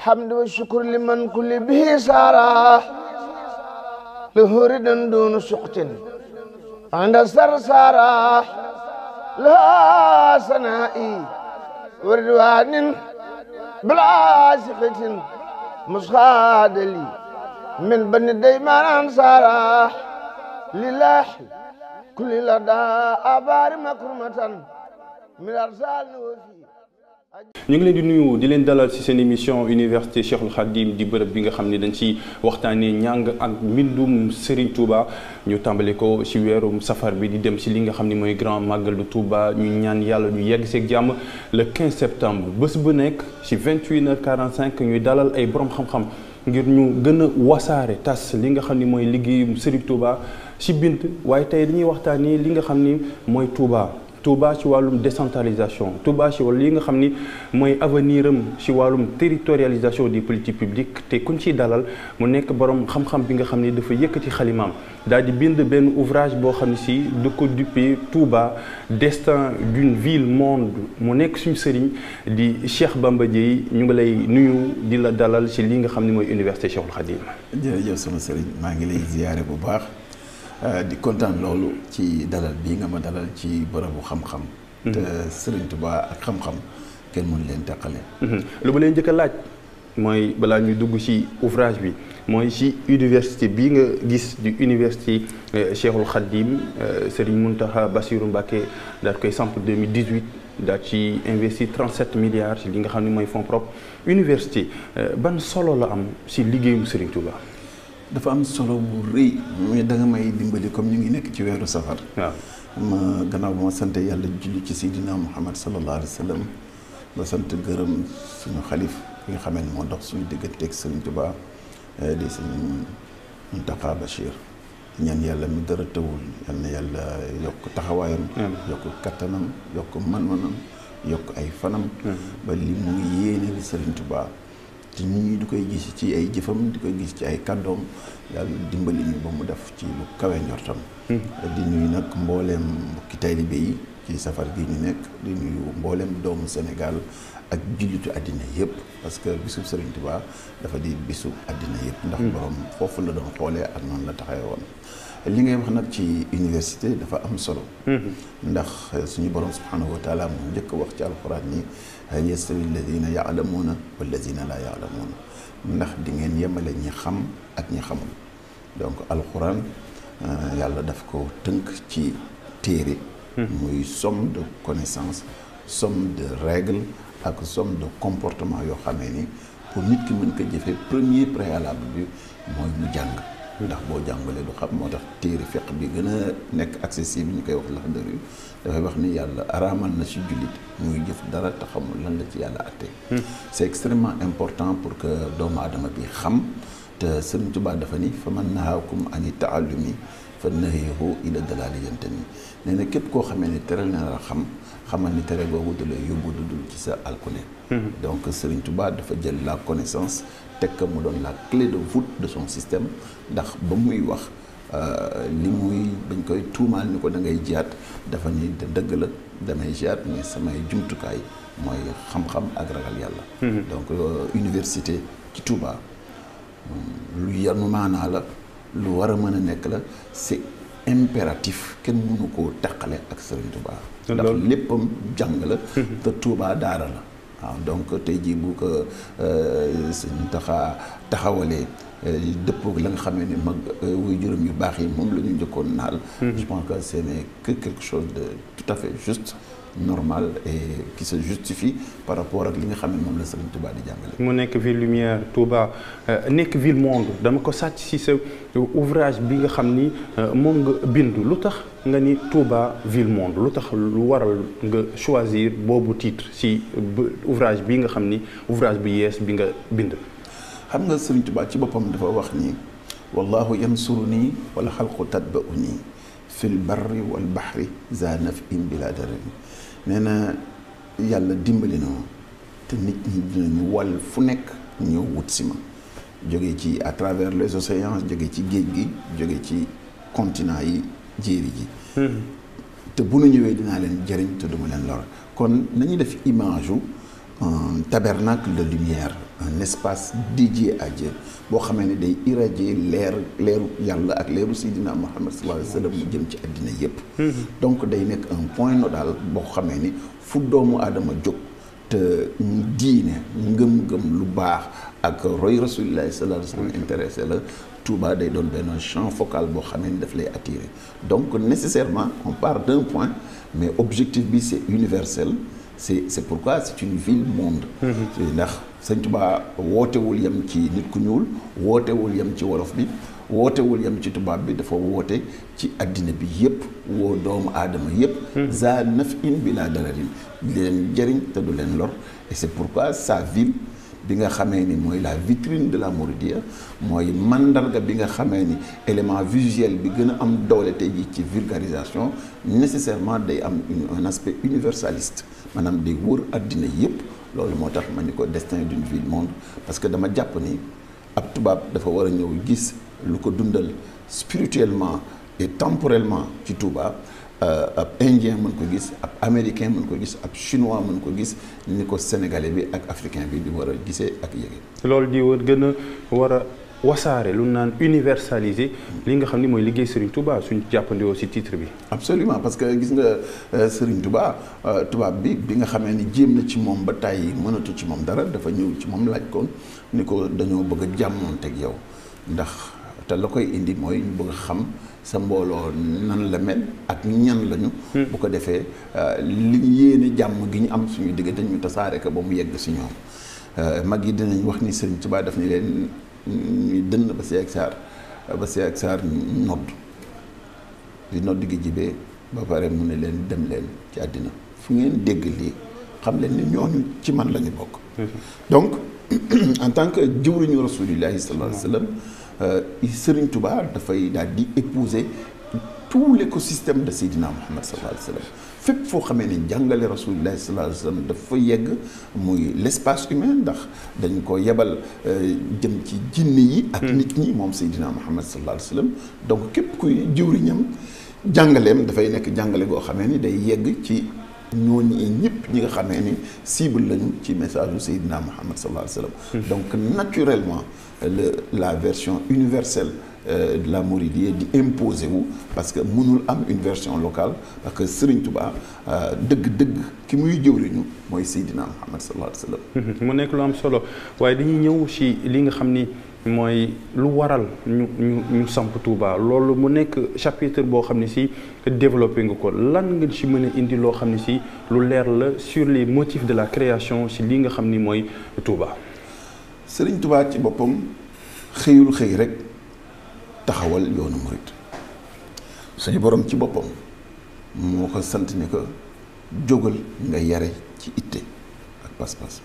الحمد والشكر لمن كل به سارا له ردا دون سقط عند السرسارا لا سنائي وردوان بلا سقط مصاد لي من بني ديمان أنصارا لله كل لدى أبار مكرمة من أرسال وفي ñu ngi leen di nuyu di leen dalal ci seen émission université Cheikhul Khadim di bërëb bi nga xam ne dañ ci waxtaanee njàng ak mbindum Serigne Touba ñu tàmbale ko ci weerum safar bi di dem ci li nga xam ne mooy grand magal de Touba ñu ñaan yàlla ñu yegg seeg jàmm le 15 septembre bés bu nekk ci 21h45 ñuy dalal ay borom xam-xam ngir ñu gën a wasaare tas li nga xam ne mooy liggéeyum Serigne Touba ci bind waaye tey dañuy waxtaanee li nga xam ni mooy Touba ci wàllum décentralisation Touba ci wàllu li nga xam ni mooy avenir am ci wàllum territorialisation des politiques publiques te kuñ ciy dalal mu nekk borom xam-xam bi nga xam ni dafa yëkkati xalimaam daal di bind benn ouvrage boo xam ne si du ko duppee Touba destin d'une ville monde mu nekk suñu sëriñ di Cheikh Bamba Dièye ñu ngi lay nuyu di la dalal ci li nga xam ni mooy université Cheikhul Khadim. jërëjëf sama sëriñ maa ngi lay ziyaare bu baax. di kontaan loolu ci dalal bii nga ma dalal ci bërëbu xam-xam. te Serigne Touba ak xam-xam kenn mënu leen teqale. lu ma leen njëkk a laaj mooy balaa ñuy dugg ci ouvrage bi mooy ci université bii nga gis di université Cheikhul Khadim Serigne Mountakha Bassirou Mbacké daal koy samp 2018 daal ci investi 37 milliards ci li nga xam ne mooy fonds propres université ban solo la am ci liggéeyum Serigne Touba. dafa am solo bu rëy mais da nga may dimbali comme ñu ngi nekk ci weeru safar. waaw ma gannaaw ba ma sant yàlla julli ci Seydina Muhammad sallallahu alayhi wa sallam ba sant gërëm suñu xalif ki nga xamee ne moo dox suñu digganteeg Serigne Touba di Serigne Mountakha Bachir ñaan yàlla mi dara tawul yal na yàlla yokk taxawaayam. yokk kattanam yokk man-manam yokk ay fanam. ba li mu yéeneel Serigne Touba. ci ñi di koy gis ci ay jëfam di koy gis ci ay kàddoom yàlla dimbali ñu ba mu def ci lu kawe njortam. di nuyu nag mbooleem mbokki taalibe yi ci safar gi ñu nekk di nuyu mbooleem doomu Sénégal ak jullitu àddina yëpp parce que bisu Serigne Touba dafa di bisu àddina yëpp. ndax borom foofu la doon xoolee ak noonu la taxawee woon. li ngay wax nag ci université dafa am solo. ndax suñu borom subhanahu wa taala mu njëkk a wax ci alxuraan ni hal yastawi alladina yaalamuuna walladina laa yaalamuuna ndax di ngeen yemale ñi xam ak ñi xamul donc alxuraan yàlla daf ko tënk ci téere. muy somme de connaissances somme de règles ak somme de comportement yoo xamee ni pour nit ki mën ko jëfee premier préalable bi mooy mu jàng. ndax boo jàngalee du xam moo tax téere fiqh bi gën a nekk accessible ñu koy wax Laxdari dafay wax ni yàlla araamal na ci jullit muy jëf dara te xamul lan la ci yàlla atte. c'est extrêmement important pour que doomu aadama bi xam te Sëriñ Tuubaa dafa ni fa man nahaakum ani taallumi fa nahiyahu ila dalaali yantami nee na képp koo xamee ne tere na la xam xamal ni tere googu da lay yóbbu dudul ci sa alkune. donc Sëriñ Tuubaa dafa jël la connaissance teg ko mu doon la clé de voûte de son système ndax ba muy wax li muy bañ koy tuumaal ni ko da ngay jiyaat dafa ni dëgg la damay jiyaat mais samay jumtukaay mooy xam-xam ak ragal yàlla. donc université ci Touba lu yanu maanaa la lu war a mën a nekk la c'est impératif kenn mënu koo teqale ak Serigne Touba. ndax léppam jàng la. te Touba daara la. waaw donc tey jii bu ko Sëñ taxawalee dëppoo la nga xamee ni mag wuy juróom yu baax yi moom la ñu njëkkoon naal. je pense que ce n'est que quelque chose de tout à fait juste normal et qui se justifie par rapport ak li nga xam ne moom la Serigne Touba di jàngale. mu nekk ville lumière Touba nekk ville monde dama ko sàcc ci sa ouvrage bi nga xam ni moom nga bind lu tax nga ni Touba ville monde lu tax lu waral nga choisir boobu titre ci ouvrage bi nga xam ni ouvrage bu yees bi nga bind. xam nga Serigne Touba ci boppam dafa wax ni wallahu yansuruni wala xalqu tatba'uni fil barri wal bahri za naf'in bila darari nee na yàlla dimbali na te nit ñi dinañu wàll fu nekk ñëw wut si ma jóge ci à travers les océans jóge ci géej gi jóge ci continent yi jéeri ji te bu nu ñëwee dinaa leen jëriñ te duma leen lor kon nañu def image u un tabernacle de lumière un espace dédié à Dieu boo xamee ne day irradier leeru yàlla ak leeru Seydina Muhammad sallallahu alayhi wa sallam mu jëm ci àddina yépp donc day nekk un point nodal boo xamee ni fu doomu aadama jóg te diine ngëm-ngëm lu baax ak roy rasulillahi sallallahu alayhi wa sallam intéressé la Touba day doon benn champ focal boo xamee ni daf lay attirer donc nécessairement on part d'un point mais objectif bi c'est universel c'est pourquoi c'est une ville monde ndax Sëñ Touba wootewul yem ci nit ku ñuul wootewul yem ci wolof bi wootewul yem ci tubaab bi dafa woote ci addina bi yépp woo doomu aadama yépp za naf in bi laa dararin leen jëriñ te du leen lor et c'est pourquoi sa ville bi nga xamee ni mooy la vitrine de la Mouridiya mooy mandarga bi nga xamee ni élément visuel bi gën a am doole tey jii ci vulgarisation nécessairement day am un aspect universaliste maanaam day wër addina yépp loolu moo tax ma ni ko destin d'une ville monde parce que dama jàpp ni ab tubaab dafa war a ñëw gis lu ko dundal spirituellement et temporellement ci Touba ab indien mën ko gis ab américain mën ko gis ab chinois mën ko gis ni ko sénégalais bi ak africain bi di war a gisee ak yéege loolu di war gën a war a wasaare lu naan universaliser li nga xam ni mooy liggéey Serigne Touba suñ jàppandikoo ci titre bi. absolument parce que gis nga Serigne Touba tubaab bi nga xamee ni jéem na ci moom ba tàyyi mënatu ci moom dara dafa ñëw ci moom laaj ko ni ko dañoo bëgg a jàmmoonteeg yow ndax te la koy indi mooy ñu bëgg a xam sa mbooloo nan la mel ak ñan lañu. bu ko defee li yéene jàmm gi ñu am suñu diggante ñu tasaare ko ba mu yegg si ñoom mag yi dinañ wax ni Serigne Touba daf ni leen. ñuy dënn ba si ak saar nodd di nodd gi jibee ba pare mu ne leen dem leen ci àddina fu ngeen dégg lii xam leen ni ñooñu ci man la ñu bokk donc en tant que jëwriñu rasulillahi sallallahu alayhi wa sallam Serigne Touba dafay daal di épouser tout l'écosystème de Seydina Muhammad sallallahu alayhi wa sallam fépp foo xamee ni jàngale rasulillahi sallallahu alayhi wa sallam dafa yegg muy l'espace humain ndax dañ ko yebal jëm ci jinne yi ak nit ñi moom Seydina Muhammad sallallahu alayhi wa sallam donc képp kuy jëwriñam jàngaleem dafay nekk jàngale goo xamee ni day yegg ci ñooñu ñëpp ñi nga xamee ni cible lañu ci message u Seydina Muhammad sallallahu alayhi wa sallam donc naturellement la version universelle de la Mouridiyya di imposer wu parce que mënul am une version locale parce que Serigne Touba dëgg-dëgg ki muy jëwriñu mooy Seydina Muhammad sallallahu alayhi wa sallam. mu nekk lu am solo waaye dañuy ñëw ci li nga xam ni mooy lu waral ñu samp Touba loolu mu nekk chapitre boo xam ne ci développé nga ko lan nga ci mën a indi loo xam ne ci lu leer la sur les motifs de la création ci li nga xam ni mooy Touba. Serigne Touba ci boppam xëyul xëy rek. taxawal yoonu murit suñu borom ci boppam moo ko sant ni ko jógal nga yare ci itte ak pas-pas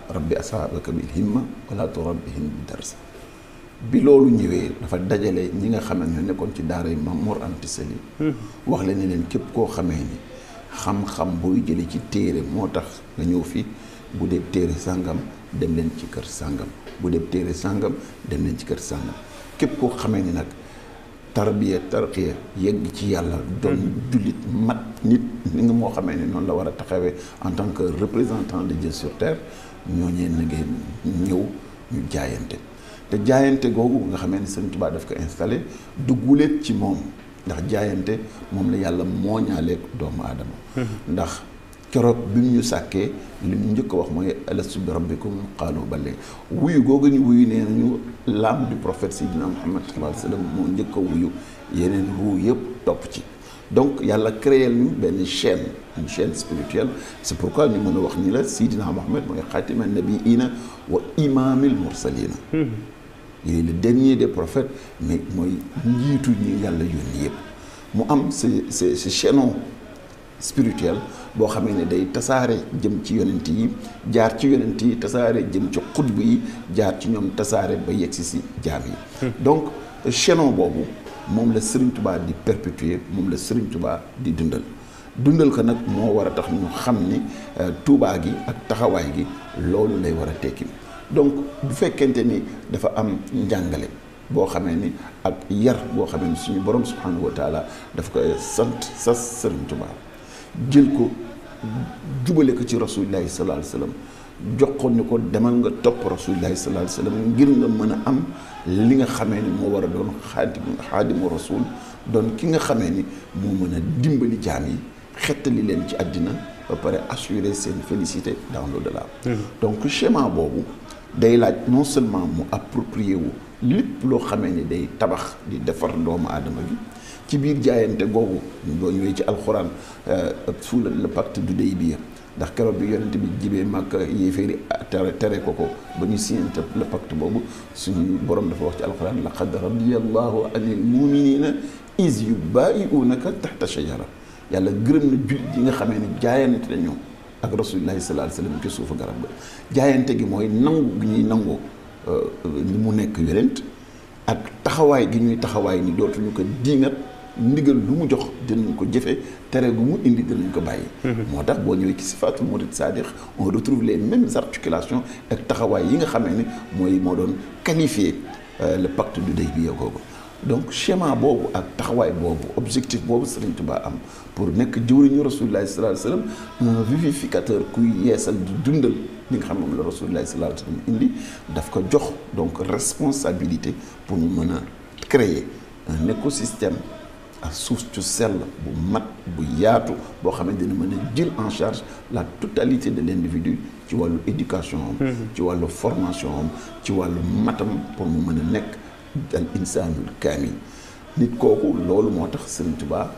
rabbi asaabaka bil himma wala turabbihim bi dars bi loolu ñëwee dafa dajale ñi nga xam ne ñoo nekkoon ci daara yi Maam Mor Anta Sali wax leen ne leen képp koo xamee ni xam-xam booy jële ci téere moo tax nga ñëw fi bu dee téere sàngam dem leen ci kër sàngam bu dee téere sàngam dem leen ci kër sàngam képp koo xamee ni nag tarbiya tarqiya yegg ci yàlla doon jullit mat nit ni nga moo xamee ni noonu la war a taxawee en tant que représentant de Dieu sur terre ñooñee na ngeen ñëw ñu jaayante te jaayante googu nga xamee ni Sëriñ Tuubaa daf ko installé dugguleet ci moom ndax jaayante moom la yàlla mooñaaleeg doomu aadama ndax keroog bi mu ñu sàkkee li ñu njëkk a wax mooy alastu bi rabbikum qaalu bale wuyu googu ñu wuyu nee nañu l'âme du prophète Seydina Muhammad sallallahu alayhi wa sallam moo njëkk a wuyu yeneen ruu yëpp topp ci donc yàlla créé ñu benn une chaîne spirituelle c'est pourquoi ñu mën a wax ni la Seydina Muhammad mooy xaatima nabiina wa imaamil mursalina il est le dernier des prophètes mais mooy njiitu ñi yàlla yónni yëpp mu am ce chaînon spirituel boo xamee ne day tasaare jëm ci yonent yi jaar ci yonent yi tasaare jëm ci xutb yi jaar ci ñoom tasaare ba yegsi si jaam yi donc chaînon boobu moom la Serigne Touba di perpétuer moom la Serigne Touba di dundal ko nag moo war a tax ñu xam ni Touba gi ak taxawaay gi loolu lay war a tekki donc bu fekkente ni dafa am njàngale boo xamee ni ak yar boo xamee ni suñu borom subhanahu wa taala daf koy sas Serigne Touba jël ko jubale ko ci rasulillahi sallallahu alayhi wa sallam jox ko ni ko demal nga topp rasulillahi sallallahu alayhi wasallam ngir nga mën a am li nga xamee ni moo war a doon xaadimu rasul doon ki nga xamee ni moo mën a dimbali jaam yi xettali leen ci àddina ba pare assurer seen félicité dans l'au-delà. Donc schéma boobu day laaj non seulement mu approprié wu lépp loo xamee ni day tabax di defar doomu aadama bi ci biir jaayante googu boo ñëwee ci alxuraan sous le pacte d'Hudaybiya ndax keroog bi yonent bi jibee Makka yéeféeri tere ko ba ñu signante le pacte boobu suñu borom dafa wax ci alxuraan laqad radiyallahu anil muminina iz yubaayi'unaka tahta shajara yàlla gërëm na jullit yi nga xamee ni jaayante nañu ak rasulillahi sallallahu alayhi wasallam ci suufu garab ga jaayante gi mooy nangu gi ñuy nangu ni mu nekk yonent ak taxawaay gi ñuy taxawaay ni dootuñu ko diingat ndigal lu mu jox dinañ ko jëfe tere gu mu indi dinañ ko bàyyi. moo tax boo ñëwee ci sifatul murid sadiq on retrouve les mêmes articulations ak taxawaay yi nga xamee ni moo doon qualifier le pacte d'Hudaybiya googu. Donc schéma boobu ak taxawaay boobu objectif boobu Serigne Touba am pour nekk jëwriñu Rasulullah sallallahu alayhi wasallam un vivificateur kuy yeesal di dundal li nga xam moom la Rasulullah sallallahu alayhi wasallam indi daf ko jox donc responsabilité pour mu mën a créer un écosystème ak suuf su sell bu mat bu yaatu boo xam ne dina mën a jël en charge la totalité de l'individu ci wàllu éducation am ci wàllu formation am ci wàllu matam pour mu mën a nekk al insaanul kaamil nit kooku loolu moo tax Serigne Touba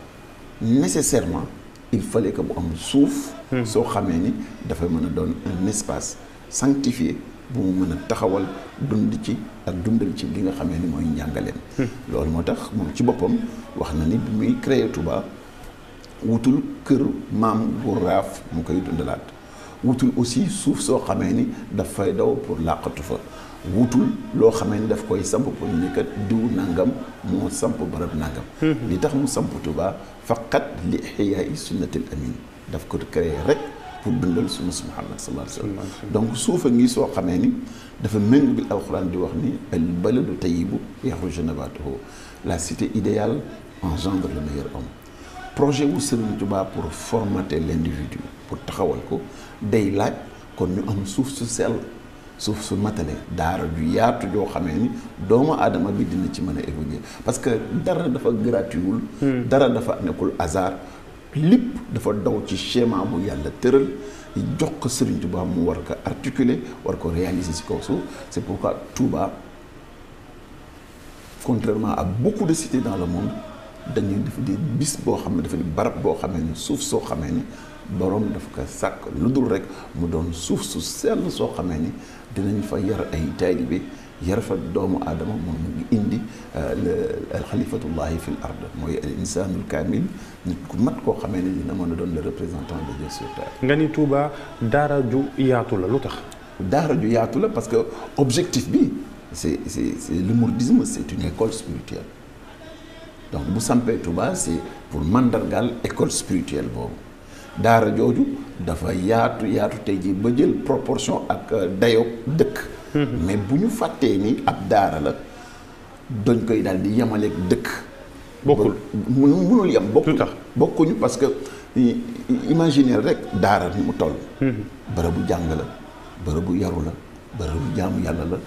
nécessairement il fallait que mu am suuf soo xamee ni dafay mën a doon un espace sanctifié bu mu mën a taxawal dund ci ak dundal ci li nga xamee ni mooy njàngaleen loolu moo tax moom ci boppam wax na ni bi muy créé Touba wutul kër maam bu raaf mu koy dundalaat wutul aussi suuf soo xamee ni dafay daw pour làqatu fa wutul loo xamee ni daf koy samp pour ni kat diw nangam moo samp barab nangam li tax mu samp Touba faqat li ihya'i sunnatil amin daf ko créé rek pour dundal sunna Muhammad sallallahu alayhi wa sallam donc suufa ngi soo xamee ni dafa méngu bi alxuraan di wax ni al baladu tayyibu yaxruju nabatuhu la cité idéale engendre le meilleur homme projet wu Serigne Touba pour formater l'individu pour taxawal ko day laaj kon ñu am suuf su sell suuf su matale daara ju yaatu joo xamee ni doomu aadama bi dina ci mën a évoluer parce que dara dafa gratuitul dara dafa nekkul hasard lépp dafa daw ci schéma bu yàlla tëral jox ko Serigne Touba mu war ko articuler war ko réaliser ci kaw suuf c'est pourquoi Touba contrairement à beaucoup de cités dans le monde dañuy def di bis boo xam ne dafa di barab boo xamee ni suuf soo xamee ni borom dafa ko sàkk lu dul rek mu doon suuf su sell soo xamee ni dinañ fa yar ay taalibe yar fa doomu aadama moom mu ngi indi al xalifatullahi fil ard mooy al insaanul kaamil nit ku mat koo xamee ni dina mën a doon le représentant de Dieu sur terre. nga ni Touba daara ju yaatu la lu tax. daara ju yaatu la parce que objectif bi c'est le mouridisme c'est une école spirituelle donc bu sampee Touba c'est pour mandargaal école spirituelle boobu. daara jooju dafa yaatu tey jii ba jël proportion ak dayo dëkk mais bu ñu fàttee ni ab daara la dañ koy daal di yemaleeg dëkk bokkul mënul yem bokkuñu parce que imaginer rek daara ni mu toll bërëbu jàng la bërëbu yaru la bërëbu jaamu yàlla la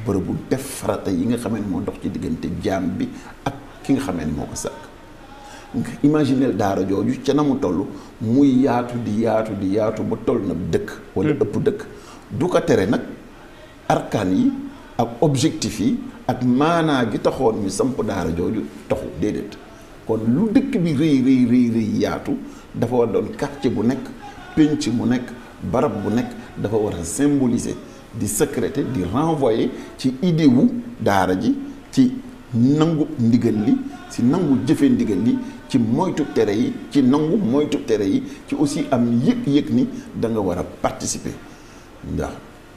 bërëbu def farata yi nga xamee ne moo dox ci diggante jaam bi ak ki nga xamee ni moo ko sàkk imaginer daara jooju ca na mu toll muy yaatu di yaatu ba toll na dëkk wala ëpp dëkk du ko tere nag arkaan yi ak objectif yi ak maanaa gi taxoon ñu samp daara jooju taxu déedéet kon lu dëkk bi rëy yaatu dafa war doon quartier bu nekk pénc mu nekk barab bu nekk dafa war a symboliser di sécréter di renvoyer ci idée wu daara ji ci nangu ndigal li ci nangu jëfe ndigal li ci moytu tere yi ci nangu moytu tere yi ci aussi am yëg ni da nga war a participer ndax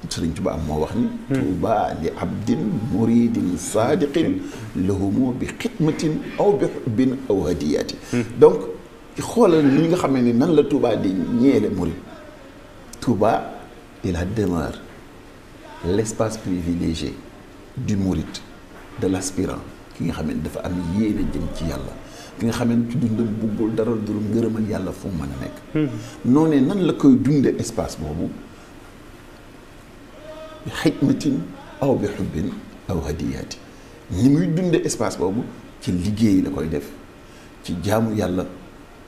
Sëriñ Tuubaa moo wax ni tuuba li abdin muridin sadiqin lahumu bi xidmatin aw bi hubbin aw hadiyati donc xoolal li nga xamee ni nan la Touba di ñeele murid Touba est la demeure l'espace privilégié du mouride de l'aspirant ki nga xam ne dafa am yéene jëm ci yàlla ki nga xam ne ci dundam buggul dara dul ngërëmal yàlla fu mu mën a nekk noonee nan la koy dunde espace boobu bi xikmatin aw bi xubbin aw hadiyaati ni muy dunde espace boobu ci liggéey la koy def ci jaamu yàlla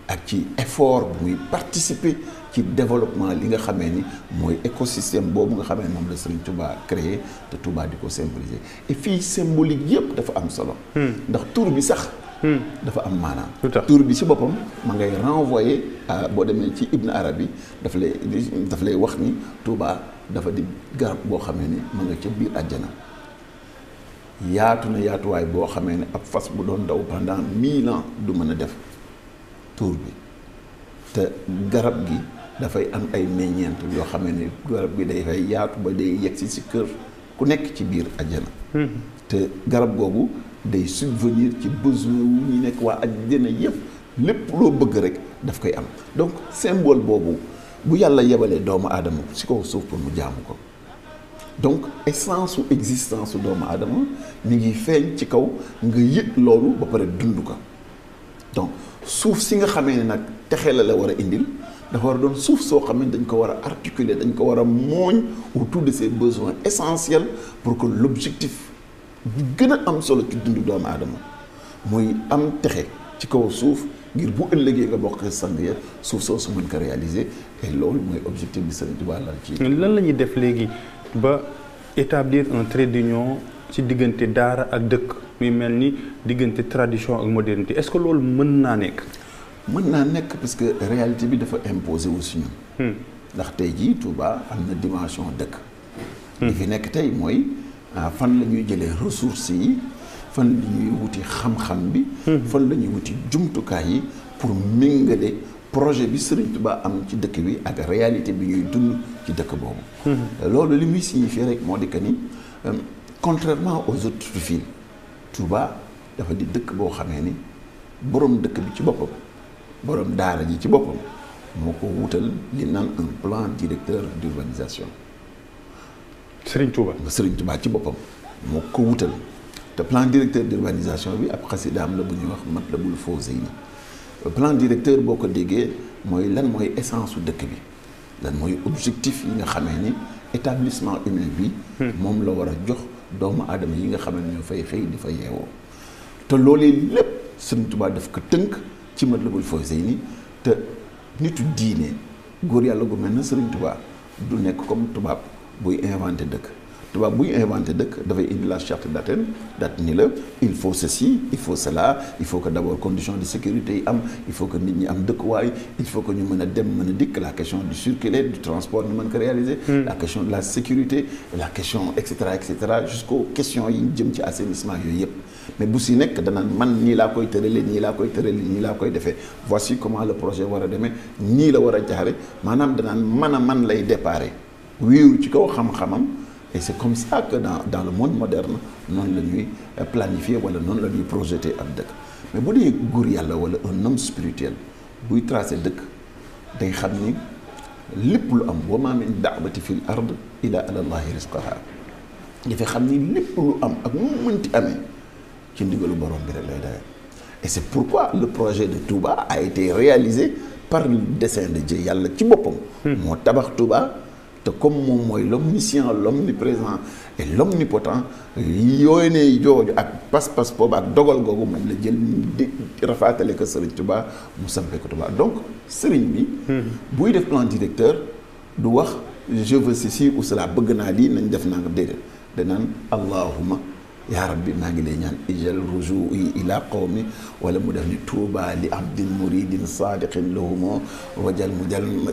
ak ci effort bu muy participer ci développement li nga xamee ni mooy écosystème boobu nga xamee moom la Serigne Touba créé te Touba di ko symboliser et fii symbolique yëpp dafa am solo ndax tur bi sax dafa am maanaam tur bi ci boppam ma ngay renvoyer boo demee ci Ibn Arabi daf lay wax ni Touba dafa di garab boo xamee ni ma nga ca biir àjjana yaatu na yaatuwaay boo xamee ne ab fas bu doon daw pendant 1000 ans du mën a def tur bi te garab gi dafay am ay meññeent yoo xamee ne garab gi day fay yaatu ba day yegsi ci kër ku nekk ci biir àjjana te garab googu day subvenir ci besoin wu ñu nekk waa àjjana yëpp lépp loo bëgg rek daf koy am donc symbole boobu bu yàlla yebalee doomu aadama ci kaw suuf pour mu jaamu ko donc essence su existence su doomu aadama mi ngi feeñ ci kaw nga yëg loolu ba pare dund ko donc suuf si nga xamee ne nag texe la war a indil dafa war a doon suuf soo xam ne dañ ko war a articuler dañ ko war a mooñ autour de ses besoins essentiels pour que l'objectif bi gën a am solo ci dundu doomu aadama muy am texe ci kaw suuf ngir bu ëllëgee nga bokk sang ya suuf soosu mën ko réaliser et loolu mooy objectif bi Serigne Touba la ci. lan la ñuy def léegi ba établir un trait d'union ci diggante daara ak dëkk muy mel ni diggante tradition ak modernité est-ce que loolu mën naa nekk. mën naa nekk parce que réalité bi dafa imposer aussi ñun. ndax tey jii Touba am na dimension dëkk. li fi nekk tey mooy fan la ñuy jëlee ressources yi fan la ñuy wuti xam-xam bi. fan la ñuy wuti jumtukaay yi pour méngale projet bi Serigne Touba am ci dëkk bi ak réalité bi ñuy dund ci dëkk boobu. loolu li muy signifier rek moo di que ni contrairement aux autres villes Touba dafa di dëkk boo xamee ni borom dëkk bi ci boppam. borom daara ji ci boppam moo ko wutal li naan un plan directeur d'urbanisation. Serigne Touba ci boppam moo ko wutal te plan directeur d'urbanisation bi ab xasidaam la bu ñuy wax Matlabul Fawzayni plan directeur boo ko déggee mooy lan mooy essence su dëkk bi lan mooy objectif yi nga xamee ni établissement humain bi moom la war a jox doomu aadama yi nga xamee ne ñoo fay xëy di fa yeewoo te loolee lépp Serigne Touba daf ko tënk ci Matlabul Fawzayni te nitu diine góor yàlla gu mel na Serigne Touba du nekk comme tubaab buy inventé dëkk tubaab buy inventé dëkk dafay indi la charte d'Athènes dat ni la il faut ceci il faut cela il faut que d'abord conditions de sécurité yi am il faut que nit ñi am dëkkuwaay il faut que ñu mën a dem mën a dikk la question du circuler du transport ñu mën ko réaliser la question de la sécurité la question et cetera jusqu'aux questions yi jëm ci assainissement yooyu yëpp mais bu si nekk danaan man nii laa koy tëralee nii laa koy tëralee nii laa koy defee voici comment le projet war a demee nii la war a jaare maanaam danaan man lay déparé wéeru ci kaw xam-xamam et c'est comme ça que dans le monde moderne noonu la ñuy planifier wala noonu la ñuy projeter ab dëkk mais bu dee góor yàlla wala un homme spirituel buy tracer dëkk day xam ni lépp lu am wa ma min daabati fil ard ila ala allahi rizqaha dafay xam ni lépp lu am ak mu mënti amee ci ndigalu borom bi rek lay dawee et c'est pourquoi le projet de Touba a été réalisé par le dessein de Dieu yàlla ci boppam moo tabax Touba te comme moom mooy l'omniscient l'omniprésent et l'omnipotent yooyu ne jooju ak pas-pas boobu ak dogal googu moom la jël di rafaatale ko Serigne Touba mu sampee ko Touba donc Serigne bi buy def plan directeur du wax je veux ceci ou cela bëgg naa lii nañ def naa nga déedéet danaan allahumma yaa rabbi maa ngi lay ñaan ijal rujui ila qawmi wala mu def ni tuuba li abdin muridin sadiqin lahumo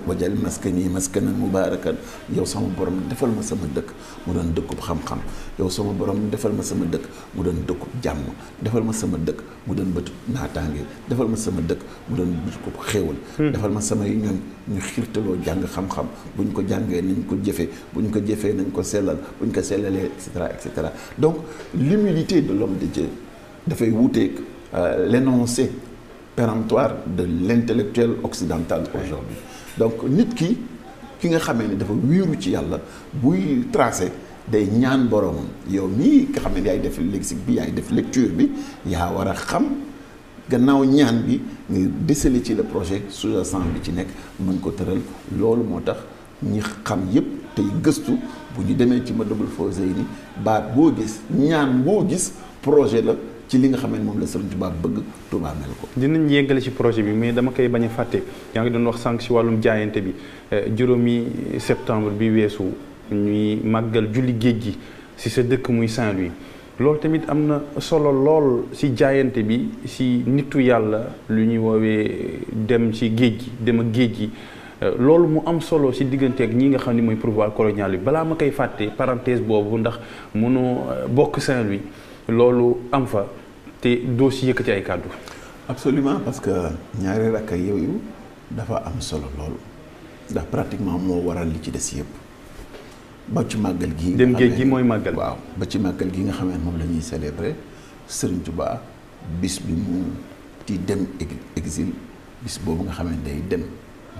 wajal maskani maskanan mubarakan yow sama borom defal ma sama dëkk mu doon dëkkub xam-xam yow sama borom defal ma sama dëkk mu doon dëkkub jàmm defal ma sama dëkk mu doon bëtu naataange defal ma sama dëkk mu doon bëtu xéewal defal ma samay ñoom ñu xiirtaloo jàng xam-xam bu ñu ko jàngee nañ ko jëfee bu ñu ko jëfee nañ ko sellal bu ñu ko sellalee et cetera donc l'humilité de l'homme de Dieu dafay wuuteeg l'énoncé péremptoire de l'intellectuel occidental aujourd'hui donc nit ki nga xamee ne dafa wiiru ci yàlla buy tracé day ñaan boromam yow mii nga xam ne yaay def lexique bi yaay def lecture bi yaa war a xam gannaaw ñaan bi nga déceler ci le projet sous-jacent bi ci nekk mën ko tëral loolu moo tax ñi xam yépp tey gëstu bu ñu demee ci Matlabul Fawzayni baat boo gis ñaan boo gis projet la ci li nga xam ne moom la Serigne Touba bëgg Touba mel ko. dinañ yéggale ci projet bi mais dama koy bañ a fàtte yaa ngi doon wax sànq ci wàllum jaayante bi juróomi septembre bi weesu ñuy màggal julli géej gi ci sa dëkk muy Saint-Louis loolu tamit am na solo lool ci jaayante bi ci nitu yàlla lu ñuy woowee dem ci géej gi dem ak géej gi loolu mu am solo ci diggante ak ñi nga xam ne mooy pouvoir colonial bi balaa ma koy fàtte parenthèse boobu ndax mënoo bokk Saint-Louis loolu am fa te doo ci yëkkati ay kàddu. absolument parce que ñaari rakka yooyu dafa am solo lool ndax pratiquement moo waral li ci des yëpp ba ci màggal gi. dem géej gi mooy màggal. waaw ba ci màggal gi nga xam ne moom la ñuy célébrer Serigne Touba bis bi mu di dem exil bis boobu nga xam ne day dem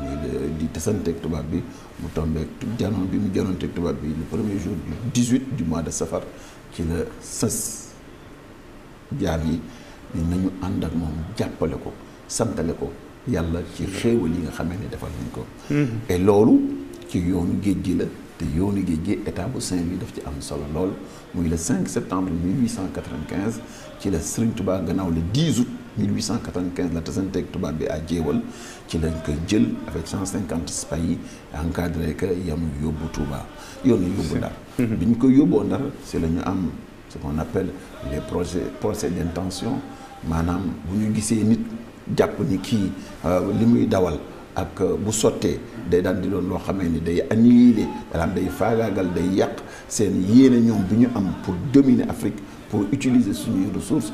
muy di tasanteeg tubaab bi mu tombeeg janoon bi mu janoonteeg tubaab bi le premier jour du 18 du mois de safar ci la sës jaam yi ni nañu ànd ak moom jàppale ko santale ko yàlla ci xéewal yi nga xamee ne defal nañ ko. et loolu ci yoonu géej gi la te yoonu géej gi état bu Saint-Louis daf ci am solo lool muy le 5 septembre 1895 ci la Serigne Touba gannaaw le 10 août 1895 la tasanteeg tubaab bi à Jéewal ci lañ koy jël avec 150 spahis yi encadré que yam yóbbu Touba yoonu yóbbu Ndar. bi ñu koy yóbboo Ndar c'est la ñu am ce qu'on appelle les procès d'intention maanaam bu ñu gisee nit jàpp ni kii li muy dawal ak bu sottee day daan di doon loo xamee ni day annihiler maanaam day faagaagal day yàq seen yéene ñoom bi ñu am pour dominer Afrique pour utiliser suñuy ressources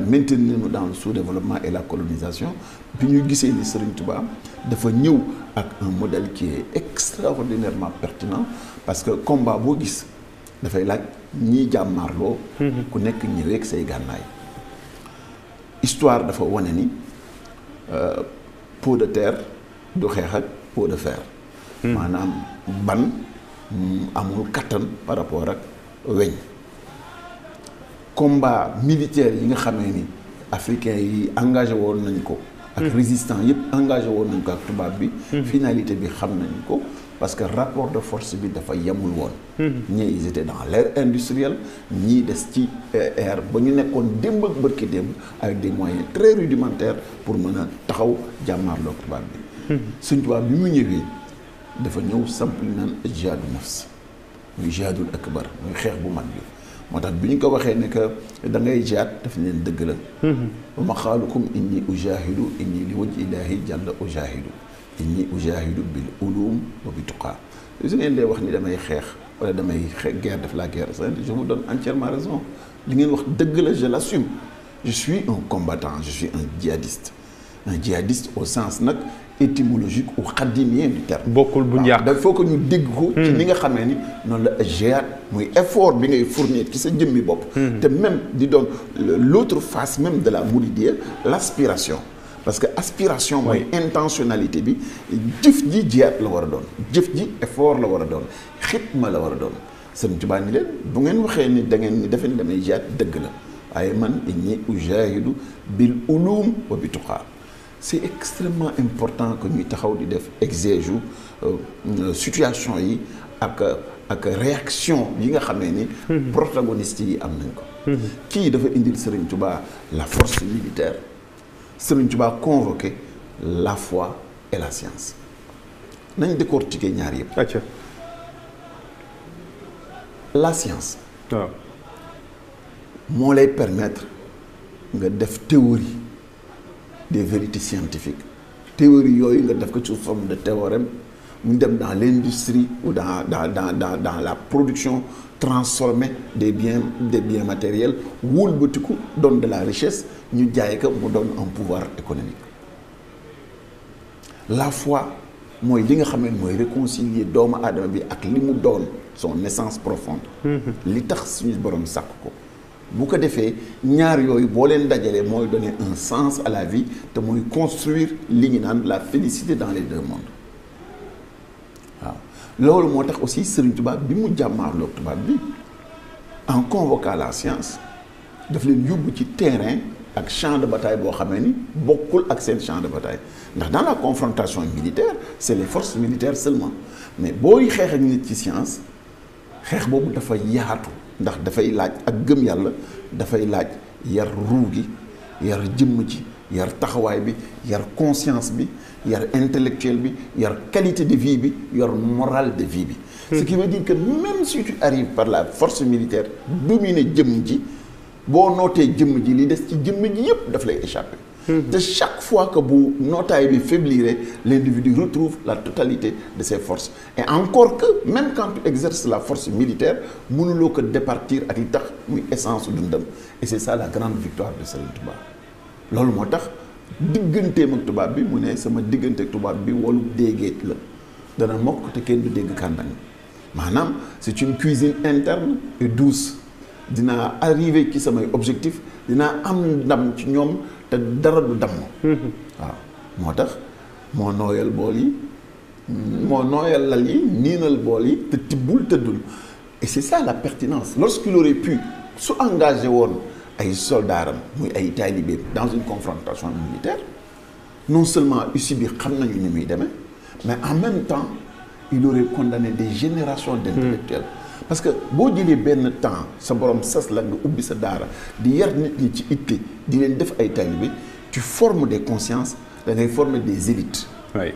maintenir nous dans le sous-développement et la colonisation bi ñu gisee ni Serigne Touba dafa ñëw ak un modèle qui est extraordinairement pertinent parce que combat boo gis dafay laaj ñii jàmmaarloo ku nekk ñëwee ak say gànnaay histoire dafa wane ni pot de terre du xeex ak pot de fer maanaam ban amul kattan par rapport ak weñ combat militaire yi nga xamee ni africains yi engagé woon nañ ko ak résistants yëpp engagé woon nañ ko ak tubaab bi finalité bi xam nañ ko parce que rapport de force bi dafa yemul woon ñii ils étaient dans l'ère industrielle ñii des ci ère ba ñu nekkoon démb ak bërki démb avec des moyens très rudimentaires pour mën a taxaw jàmmaarloog tubaab bi Sëñ Tuubaa bi mu ñëwee dafa ñëw samp li naan jihaadu nafs muy jihaadul akbar muy xeex bu mag bi moo tax bi ñu ko waxee ne que da ngay jihaad daf leen dëgg la wa ma xaalukum inni ujahidu inni li wajhi illaahi jalla ujahidu inni ujahidu bil ulum wa bi tuqaa su ngeen dee wax ni damay xeex wala damay guerre def la guerre sainte je vous donne entièrement raison li ngeen wax dëgg la je l'assume je suis un combattant je suis un djihadiste au sens nag étymologique ou xaddimien du terme. bokkul bu njàq il faut que ñu dégg ko. ci ni nga xamee ni noonu la jihaad muy effort bi ngay fournir ci sa jëmmi bopp. te même di doon l'autre face même de la mouridiyya l'aspiration. parce que aspiration mooy intentionnalité bi jëf ji jihaad la war a doon jëf ji effort la war a doon xitma la war a doon Sëriñ Tuubaa ni leen bu ngeen waxee ni da ngeen ni defe ni damay jihaad dëgg la waaye man inni ujahidu bil ulum wa bi tuqaa c'est extrêmement important que ñuy taxaw di def exégèse situation yi ak réaction yi nga xamee ni protagonistes yi am nañ ko kii dafa indil Serigne Touba la force militaire Serigne Touba convoqué la foi et la science nañ décortiquer ñaar yëpp la science waaw moo lay permettre nga def théorie des vérités scientifiques théorie yooyu nga def ko sous forme de théorème mu dem dans l'industrie ou dans la production transformée des biens matériels wëlbatiku doon de la richesse ñu jaay ko mu doon un pouvoir économique la foi mooy li nga xam ne mooy réconcilier doomu aadama bi ak li mu doon son essence profonde li tax suñu borom sàkk ko bu ko defee ñaar yooyu boo leen dajalee mooy donner un sens à la vie te mooy construire li ñu naan la félicité dans les deux mondes waaw loolu moo tax aussi Serigne Touba bi mu jàmmaarloog tubaab bi en convoquant la science daf leen yóbbu ci terrain ak champ de bataille boo xamee ni bokkul ak seen champ de bataille ndax dans la confrontation militaire c'est les forces militaires seulement mais booy xeex ak nit ci science xeex boobu dafa yaatu ndax dafay laaj ak gëm yàlla dafay laaj yar ruu gi yar jëmm ci yar taxawaay bi yar conscience bi yar intellectuel bi yar qualité de vie bi yar morale de vie bi ce qui veut dire que même si tu arrives par la force militaire dominer jëmm ji boo nootee jëmm ji li des ci jëmm ji yépp daf lay échapper te chaque fois que bu nootaay bi faiblirait l'individu retrouve la totalité de ses forces et encore que même quand tu exerces la force militaire mënuloo ko départir ak li tax muy essence dundam et c'est ça la grande victoire de Serigne Touba loolu moo tax digganteem ak tubaab bi mu ne sama diggante ak tubaab bi wolu déegéet la dana mokk te kenn du dégg kàndang maanaam c'est une cuisine interne et douce dinaa arriver ci samay objectif dinaa am ndam ci ñoom te dara du damm waaw moo tax moo nooyal bool yi moo nooyal lal yi niinal bool yi te tibbul tëddul et c'est ça la pertinence lorsqu'il aurait pu su engagé woon ay soldaaram muy ay taalibeem dans une confrontation militaire non seulement ussi bi xam nañu ni muy demee mais en même temps il aurait condamné des générations d'intellectuels parce que boo jëlee benn temps sa borom sas la nga ubbi sa daara di yar nit ñi ci itte di leen def ay taalibe tu formes des consciences da ngay former des élites. oui.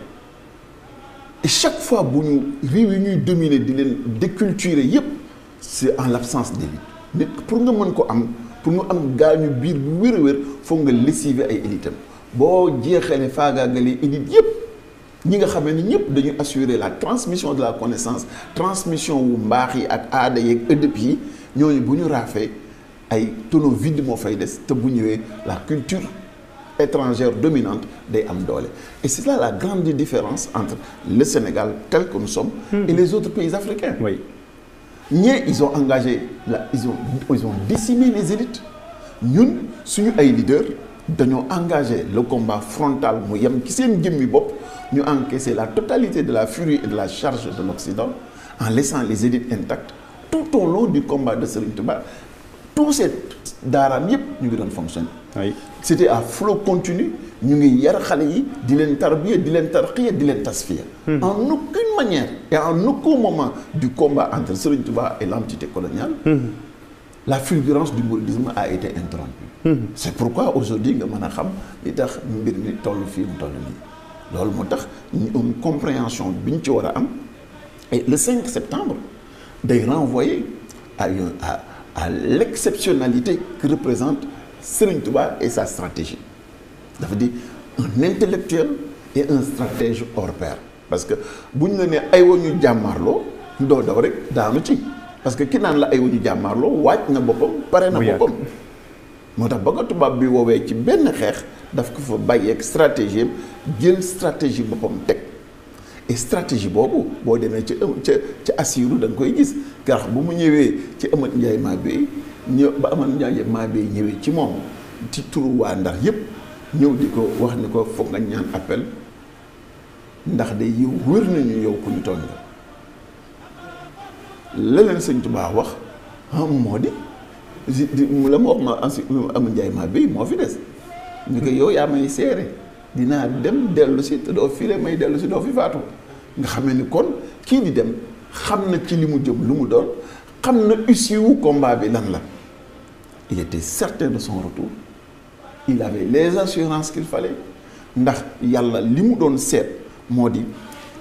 et chaque fois bu ñu réew yi ñuy dominer di leen déculturer yépp c'est en l'absence d'élite nit pour nga mën ko am pour nga am gaañu biir bu wér a wér foog nga lessiver ay élites am boo jeexalee faagaagalee élite yépp ñi nga xamee ni ñëpp dañuy assurer la transmission de la connaissance transmission wu mbaax yi ak aada yeeg ëdëb yi ñooñu bu ñu raafee ay tonneau vide moo fay des te bu ñëwee la culture étrangère dominante day am doole et c'est là la grande différence entre le Sénégal tel que nous sommes et les autres pays africains. Oui. ñii ils ont engagé ils ont décimé les élites ñun suñu ay leaders dañoo engagé le combat frontal mu yem ci seen jëmmi bopp ñu encaisser la totalité de la furie et de la charge de l'Occident en laissant les élites intactes tout au long du combat de Serigne Touba tous ces daaraam yépp ñu ngi doon fonctionner. Oui. C'était à flot continu ñu ngi yar xale yi di leen tarbiya di leen tarqiya di leen tasfiya en aucune manière et en aucun moment du combat entre Serigne Touba et l'entité coloniale la fulgurance du mouridisme a été interrompue. C'est pourquoi aujourd'hui nga mën a xam li tax mbir mi toll fii mu toll nii loolu moo tax ñu am compréhension bi ñu ci war a am et le 5 septembre day renvoyer à l'exceptionnalité que représente Serigne Touba et sa stratégie dafa di un intellectuel et un stratège hors pair parce que bu ñu la nee ay wa ñu jàmmaarloo doo daw rek daanu ci parce que ki naan la ay wa ñu jàmmaarloo waaj na boppam pare na boppam moo tax ba nga tubaab bi woowee ci benn xeex daf ko fa bàyyeeg stratégie am jël stratégie boppam teg et stratégie boobu boo demee ca Assirou da nga koy gis garax bu mu ñëwee ci Amath Ndiaye Mabé ñëw ba Amath Ndiaye Mabé ñëwee ci moom ci turu waa Ndar yépp ñëw di ko wax ni ko foog nga ñaan appel ndax de yow wër nañu yow ku ñu tooñ la leen Sëñ Tuubaa wax moo di la ma wax ma Amath Ndiaye Mabé moo fi des ñu ko yow yaa may seere dinaa dem dellu si te doo file may dellu si doo fi faatu nga xamee ni kon kii di dem xam na ci li mu jëm lu mu doon xam na issue wu combat bi lan la il était certain de son retour il avait les assurances qu'il fallait ndax yàlla li mu doon seet moo di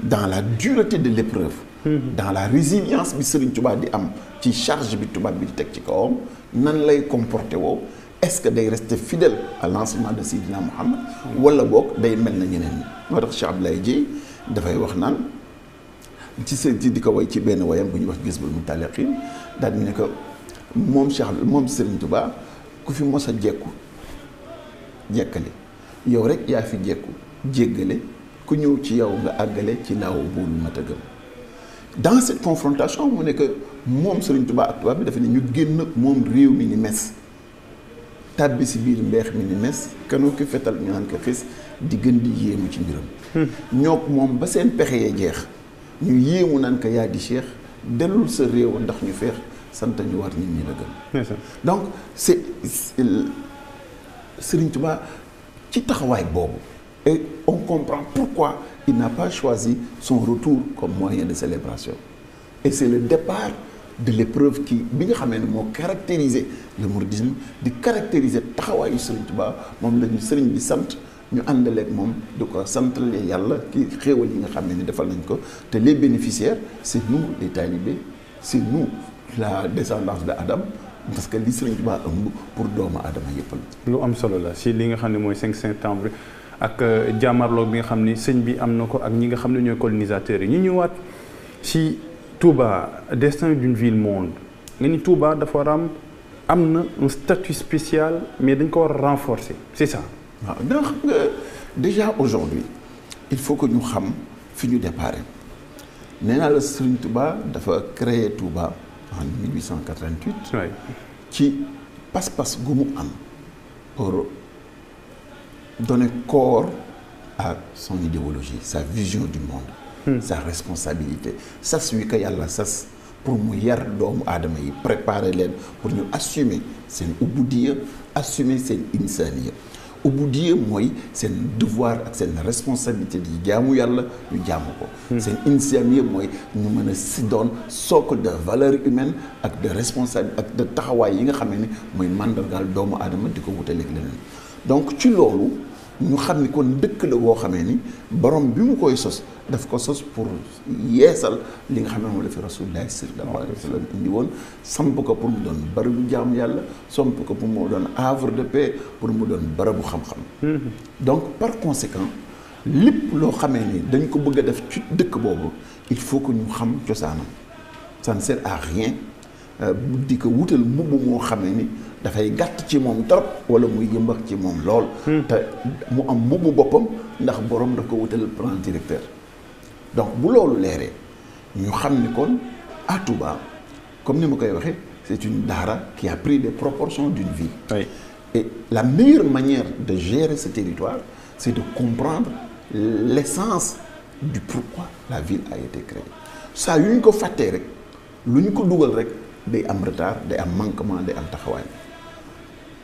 dans la dureté de l'épreuve dans la résilience bi Serigne Touba di am ci charge bi tubaab bi di teg ci kawam nan lay comporté woo est-ce que day rester fidèle à l'enseignement de Seydina Mohamed wala boog day mel na ñeneen ñi moo tax Cheikh Abdoulaye Dieye dafay wax naan ci di ko way ci benn wayam bu ñuy wax gis bul mu tàlliqin daal di ne ko moom Serigne Touba ku fi mos a jekkale yow rek yaa fi jekku jéggale ku ñëw ci yow nga àggale ci laaw buul mat a gëm dans cette confrontation mu ne que moom Serigne Touba ak tubaab bi dafa ne ñu génn moom réew mi ni mes tàbbi si biir mbeex mi ni mes kanu ki fetal ñu naan ko xis di gën di yéemu ci mbiram ñook moom ba seen pexe yee jeex ñu yéemu naan ko yaa di cheikh dellul sa réew ndax ñu feex sant ñu war nit ñi la gën donc c'est Serigne Touba ci taxawaay boobu et on comprend pourquoi il n'a pas choisi son retour comme moyen de célébration et c'est le départ de l'épreuve bi nga xamee ne moo caractériser le mouridisme di caractériser taxawaayu Serigne Touba moom la ñu Serigne bi sant ñu àndaleeg moom di ko santale yàlla ki xéewal yi nga xam ne defal nañ ko te les bénéficiaires c'est nous les talibés c'est nous la descendance de Adam parce que li Serigne Touba ëmb pour doomu Adama yëpp la. lu am solo la si li nga xam ne mooy 5 septembre ak jàmmarloo bi nga xam ni sëñ bi am na ko ak ñi nga xam ne ñooy colonisateurs yi ñu ñëwaat si Touba destin d'une ville monde nga ni Touba dafa war am na un statut spécial mais dañ ko war a renforcer c'est ça. waaw ndax déjà aujourd'hui il faut que ñu xam fi ñu déparé nee naa la Serigne Touba dafa créer Touba en 1888. oui ci pas-pas gu mu am pour donner corps à son idéologie sa vision du monde. Sa responsabilité sas wi ko yàlla sas pour mu yar doomu aadama yi préparer leen pour ñu assumer seen ubudiyya assumer seen insaniya ubudiyya mooy seen devoir ak seen responsabilité di jaamu yàlla ñu jaamu ko. seen insaniya mooy ñu mën a si doon socle de valeur humaine ak de responsabilité ak de taxawaay yi nga xam ne mooy màndargaal doomu aadama di ko wutaleeg leneen donc ci loolu. ñu xam ni kon dëkk la boo xamee ni borom bi mu koy sos daf ko sos pour yeesal li nga xam ne moom la fi Rasulullah sallallahu alayhi wa sallam indi woon samp ko pour mu doon barabu jaamu yàlla samp ko pour mu doon havre de paix pour mu doon barabu xam-xam. donc par conséquent lépp loo xamee ni dañ ko bëgg a def ci dëkk boobu il faut que ñu xam cosaanam ça ne sert à rien di ko wutal mbubb moo xamee ni. dafay gàtt ci moom trop wala muy yëmbax ci moom lool. te mu am mbubu boppam ndax borom daf ko wutal plan directeur. donc bu loolu leeree ñu xam ni kon à Touba comme ni ma koy waxee c'est une daara qui a pris les proportions d'une ville. Oui. Et la meilleure manière de gérer ce territoire c'est de comprendre l'essence du pourquoi la ville a été créée saa yu ñu ko fàttee rek lu ñu ko dugal rek day am retard day am manquement day am taxawaay.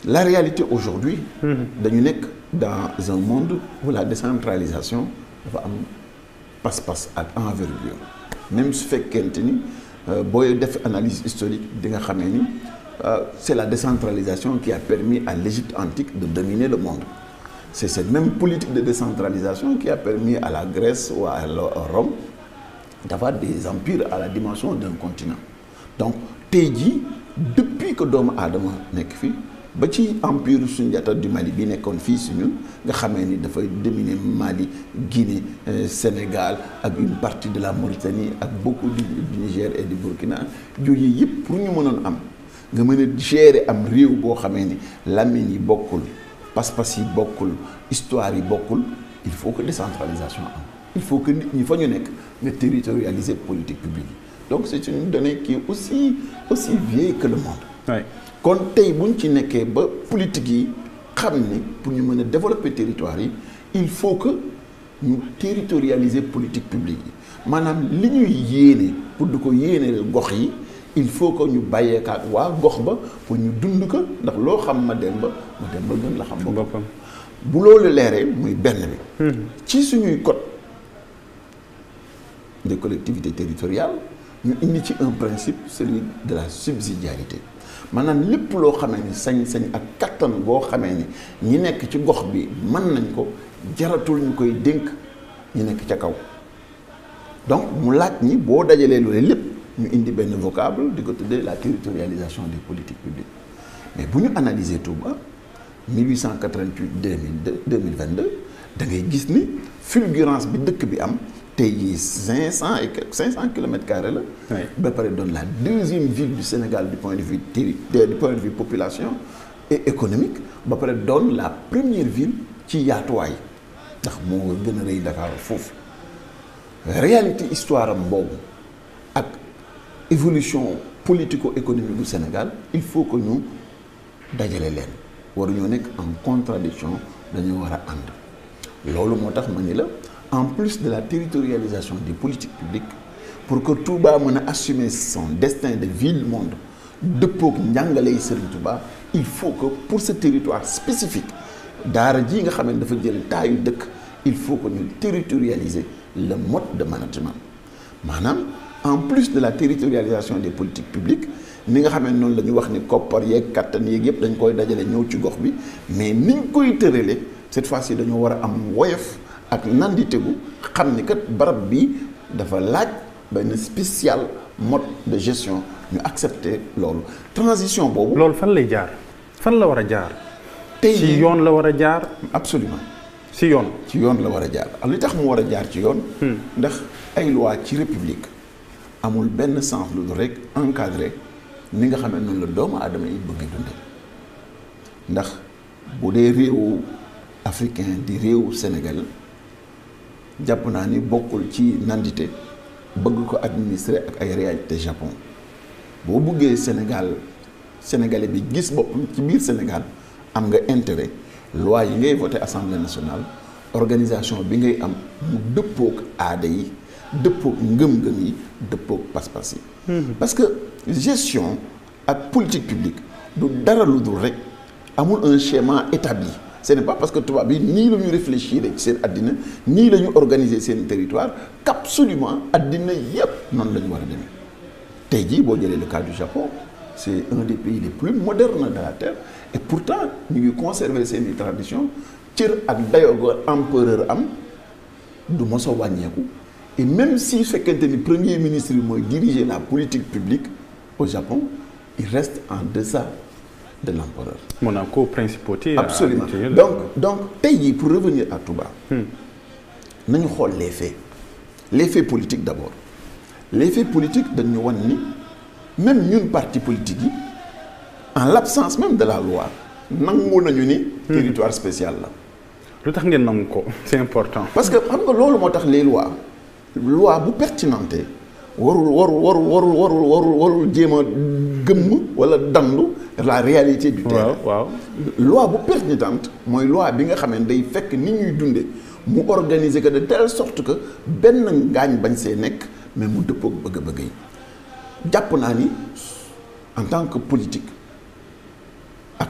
La réalité aujourd'hui dañu nekk dans un monde où la décentralisation dafa am pas-pas ak envergure même su fekkente ni booy def analyse historique di nga xamee ni c'est la décentralisation qui a permis à l'Égypte antique de dominer le monde c'est cette même politique de décentralisation qui a permis à la Grèce ou à Rome d'avoir des empires à la dimension d'un continent donc tey jii depuis que doomu aadama nekk fii ba ci empire Soundiata du Mali bi nekkoon fii si ñun nga xamee ni dafay dominer Mali Guinée Sénégal ak une partie de la Mauritanie ak beaucoup du Niger et du Burkina yooyu yëpp pour ñu mënoon am nga mën a gérer am réew boo xamee ni lamine yi bokkul pas-pas yi bokkul histoire yi bokkul il faut que décentralisation am il faut que nit ñi fa ñu nekk nga territorialiser politique publique yi donc c'est une donnée qui est aussi vieille que le monde. Oui. kon tey buñ ci nekkee ba politique yi xam ni pour ñu mën a développer territoire yi il faut que ñu territorialiser politique publique yi maanaam li ñuy yéene pour di ko yéene gox yi il faut que ñu bàyyeekaat waa gox ba pour ñu dund ko ndax loo xam ma dem ba gën la xam boppam bu loolu leeree muy benn bi ci suñuy code de collectivité territoriale ñu indi ci un principe celui de la subsidiarité maanaam lépp loo xamee ni sañ-sañ ak kattan boo xamee ni ñi nekk ci gox bi mën nañ ko jaratul ñu koy dénk ñi nekk ca kaw donc mu laaj ni boo dajalee loolu lépp ñu indi benn vocable di ko tuddee la territorialisation des politiques publiques mais bu ñu analyser Touba 1888 2022 da ngay gis ni fulgurance bi dëkk bi am tey jii 500 kilomètres carrés la. ba pare doon la deuxième ville du Sénégal du point de vue population et économique ba pare doon la première ville ci yaatuwaay ndax moo gën a rëy Dakar foofu réalité histoire am boobu ak évolution politico-économique du Sénégal il faut que ñu dajale leen waruñoo nekk en contradiction dañoo war a ànd loolu moo tax ma ni la en plus de la territorialisation des politiques publiques pour que Touba mën a assumer son destin de ville-monde dëppook njàngale yi Serigne Touba il faut que pour ce territoire spécifique daara ji nga xam ne dafa jël taayu dëkk il faut que ñu territorialiser le mode de management maanaam en plus de la territorialisation des politiques publiques ni nga xam ne noonu la ñu wax ni koppar yeeg kattan yeeg yëpp dañ koy dajale ñëw ci gox bi mais niñ koy tëralee cette fois-ci dañoo war a am woyof ak nanditegu xam ni kat barab bi dafa laaj benn spécial mode de gestion ñu accepter loolu transition boobu. loolu fan lay jaar fan la war a jaar. tey ci yoon la war a jaar. absolument ci yoon. ci yoon la war a jaar li tax mu war a jaar ci yoon. ndax ay loi ci république amul benn sens lu dul rek encadré ni nga xam ne noonu la doomu aadama yi bëgg dundee ndax bu dee réewu africain di réewu Sénégal jàpp naa ni bokkul ci nandite bëgg ko administrer ak ay réalité Japon boo buggee Sénégalais bi gis boppam ci biir Sénégal am nga intérêt loi yi ngay voté assemblée nationale organisation bi ngay am mu dëppook aada yi dëppook ngëm-ngëm yi dëppook pas-pas yi parce que gestion ak politique publique du dara lu dul rek amul un schéma établi ce n'est pas parce que tubaab bi nii la ñu réfléchir ci seen addina nii la ñu organiser seen territoire qu'absolument addina yépp noonu la ñu war a demee tey jii boo jëlee le cas du Japon c'est un des pays les plus modernes de la terre et pourtant ñu ngi conserver seeni tradition cër ak dayoo empereur am du mos a wàññeeku et même si fekkente ni premier ministre bi mooy diriger la politique publique au Japon il reste en deçà de l'empereur. Monaco principauté. Absolument. Donc tey jii pour revenir à Touba. nañu xool les faits politiques d'abord les faits politiques dañu wan ni même ñun parti politique yi en l'absence même de la loi nangu nañu ni. territoire spécial la. lu tax ngeen nangu ko c'est important. parce que xam nga loolu moo tax les lois loi bu pertinente warul jéem a gëmm wala dandu la réalité du terrain. waaw loi bu pertinente mooy loi bi nga xam ne day fekk ni ñuy dunde mu organiser que de telle sorte que benn ngaañ bañ see nekk mais mu dëppook bëgg-bëgg yi jàpp naa ni en tant que politique ak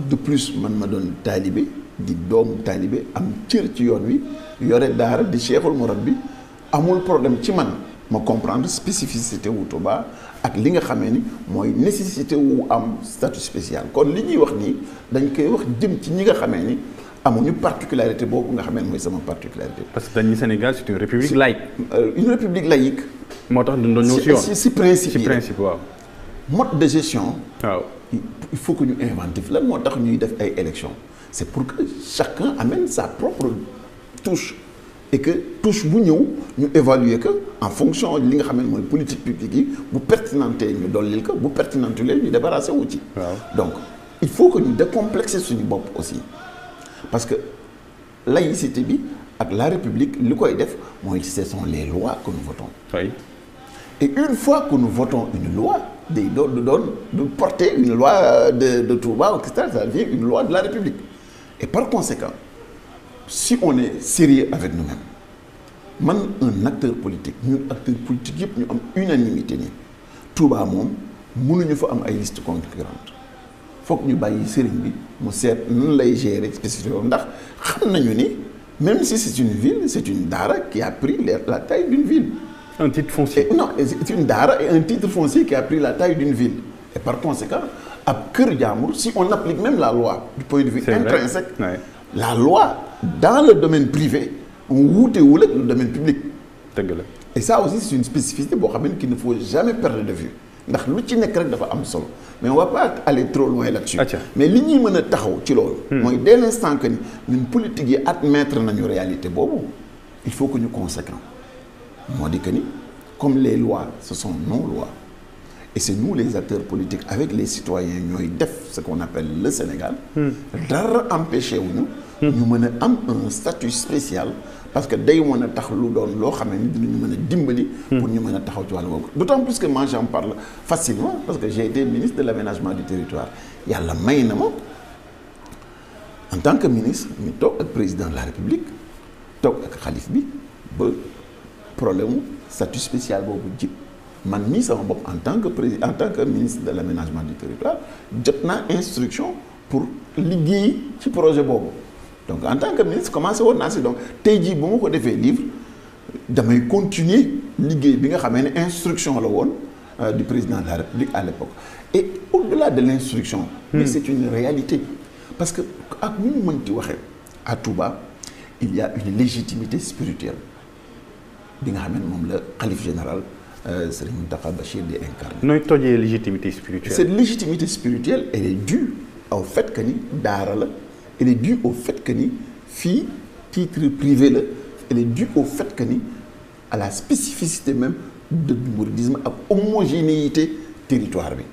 de plus man ma doon taalibe di doomu taalibe am cër ci yoon wi yore daara di cheikhul murabbi amul problème ci man ma comprendre spécificité wu Touba ak li nga xamee ni mooy nécessité wu am statut spécial kon li ñuy wax nii dañ koy wax jëm ci ñi nga xamee ni amuñu particularité boobu nga xamee ni mooy sama particularité. parce que dañu Sénégal c'est une république laïque. Une république laïque. moo tax dañu doon ñëw ci yoon si principe yi ci principe waaw. mode de gestion. waaw il faut que ñu inventif lan moo tax ñuy def ay élections c'est pour que chacun amène sa propre touche. et que touche bu ñëw ñu évaluer que en fonction li nga xam ne mooy politique publique yi bu pertinente ñu dollil ko bu pertinente leen ñu débarrassé wu ci. donc il faut que ñu décomplexer suñu bopp aussi parce que laïcité bi ak la république li koy def mooy ce sont les lois que nous votons. oui. et une fois que nous votons une loi day du porter une loi de Touba et cetera ça devient une loi de la république et par conséquent. si on est sérieux avec nous-mêmes man un acteur politique ñun acteur politique yëpp ñu am unanimité ni Touba moom mënuñu fa am ay liste concurrente foog ñu bàyyi sëriñ bi mu seet nan lay gérer spécifiquement ndax xam nañu ni même si c'est une ville c'est une daara qui a pris la taille d'une ville. un titre foncier. Non, c'est une daara et un titre foncier qui a pris la taille d'une ville et par conséquent ab kër jaamur si on applique même la loi du point de vue intrinsèque. La loi dans le domaine privé on wuutewul ak le domaine public. dëgg la et ça aussi c'est une spécificité boo xam ne qu'il ne faut jamais perdre de vue ndax lu ci nekk rek dafa am solo mais on va pas aller trop loin là-dessus. mais li ñuy mën a taxaw ci loolu. mooy dès l'instant que ni ñun politique yi admettre nañu réalité boobu il faut que ñu conséquent moo di que ni comme les lois ce sont nos lois et c'est nous les acteurs politiques avec les citoyens ñooy def ce qu'on appelle le Sénégal. dara empêché wuñu ñu mën a am un statut spécial parce que day mën a tax lu doon loo xam ne dinañu mën a dimbali. pour ñu mën a taxaw ci wàllu boobu. d'autant plus que moi j'en parle facilement parce que j'ai été ministre de l'aménagement du territoire yàlla may na ma en tant que ministre ñu toog ak président de la République toog ak xalif bi ba problème statut spécial boobu jib man mii sama bopp en tant que ministre de l'aménagement du territoire jot naa instruction pour liggéey ci projet boobu donc en tant que ministre commencé woon naa si donc tey jii bu ma ko defee livre damay continuer liggéey bi nga xamee ne instruction la woon du président de la République à l'époque et au-delà de l'instruction mais c'est une réalité parce que ak ñu mu mënti waxee à Touba il y a une légitimité spirituelle bi nga xam ne moom la khalife général Serigne Mountakha Bachir di incarné. nooy tojee légitimité spirituelle. Cette légitimité spirituelle elle est due au fait que ni daara la elle est due au fait que ni fii titre privé la elle est due au fait que ni à la spécificité même du mouridisme ak homogénéité territoire bi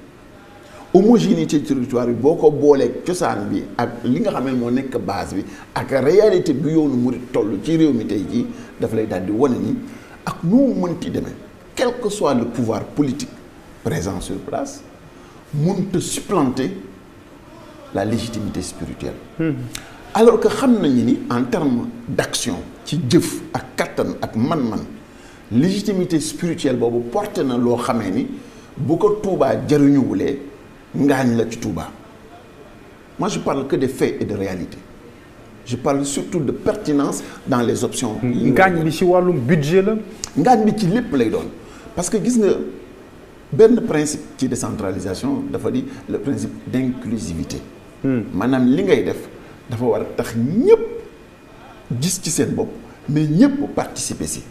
homogénéité territoire bi boo ko boolee cosaan bi ak li nga xam ne moo nekk base bi ak réalité bi yoonu murid toll ci réew mi tey jii dafa lay daal di wane ni ak nu mu mënti demee quel que soit le pouvoir politique présent sur place mënut a supplanter la légitimité spirituelle. Alors que xam nañu ni en termes d'action ci jëf ak kattan ak man-man légitimité spirituelle boobu porté na loo xamee ni bu ko Touba jariñuwulee ngaañ la ci Touba. Moi je parle que des faits et de réalité je parle surtout de pertinence dans les options. ngaañ bi ci wàllum budget la. ngaañ bi ci lépp lay doon parce que gis nga benn principe ci décentralisation dafa di le principe d'inclusivité. maanaam li ngay def dafa war a tax ñëpp gis ci seen bopp mais ñëpp participer si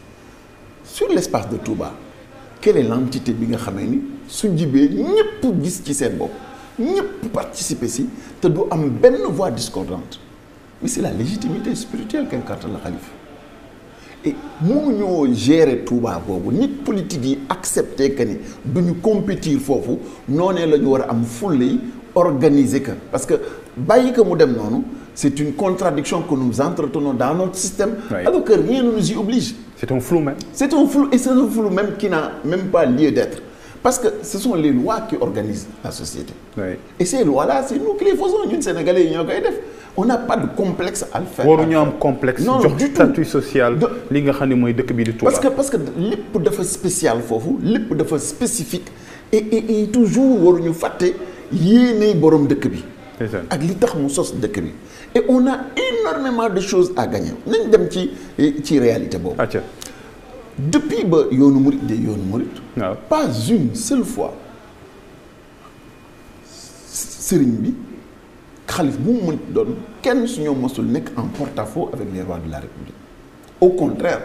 sur l'espace de Touba quelle est l'entité bi nga xamee ni su jibee ñëpp gis ci seen bopp ñëpp participer si te du am benn voix discordante mais c'est la légitimité spirituelle qu'incarne le khalife et mënuñoo gérer Touba boobu nit politique yi accepter que ni duñu compétir foofu noonee la ñu war a am fulla yi organiser que parce que bàyyi ko mu dem noonu c'est une contradiction que nous entretenons dans notre système. Oui. Alors que rien ne nous y oblige. C'est un flou même. C'est un flou et c'est un flou même qui n'a même pas lieu d'être parce que ce sont les lois qui organisent la société. Oui. Et ces lois-là c'est nous qui les faisons ñun Sénégalais yi ñoo koy def on n'a pas de complexe à le faire. waruñu am complexe. non jox statut social. li nga xam ne mooy dëkk bi di Touba. parce que lépp dafa spécial foofu lépp dafa spécifique et toujours waruñu fàtte yéenay borom dëkk bi. ak li tax mu sos dëkk bi. et on a énormément de choses à gagner nañ dem ci réalité boobu. depuis ba yoonu murid de yoonu murid. pas une seule fois sëriñ bi xalif bu mu mën doon kenn su ñoo mosul nekk en porte-à-faux avec les rois de la République au contraire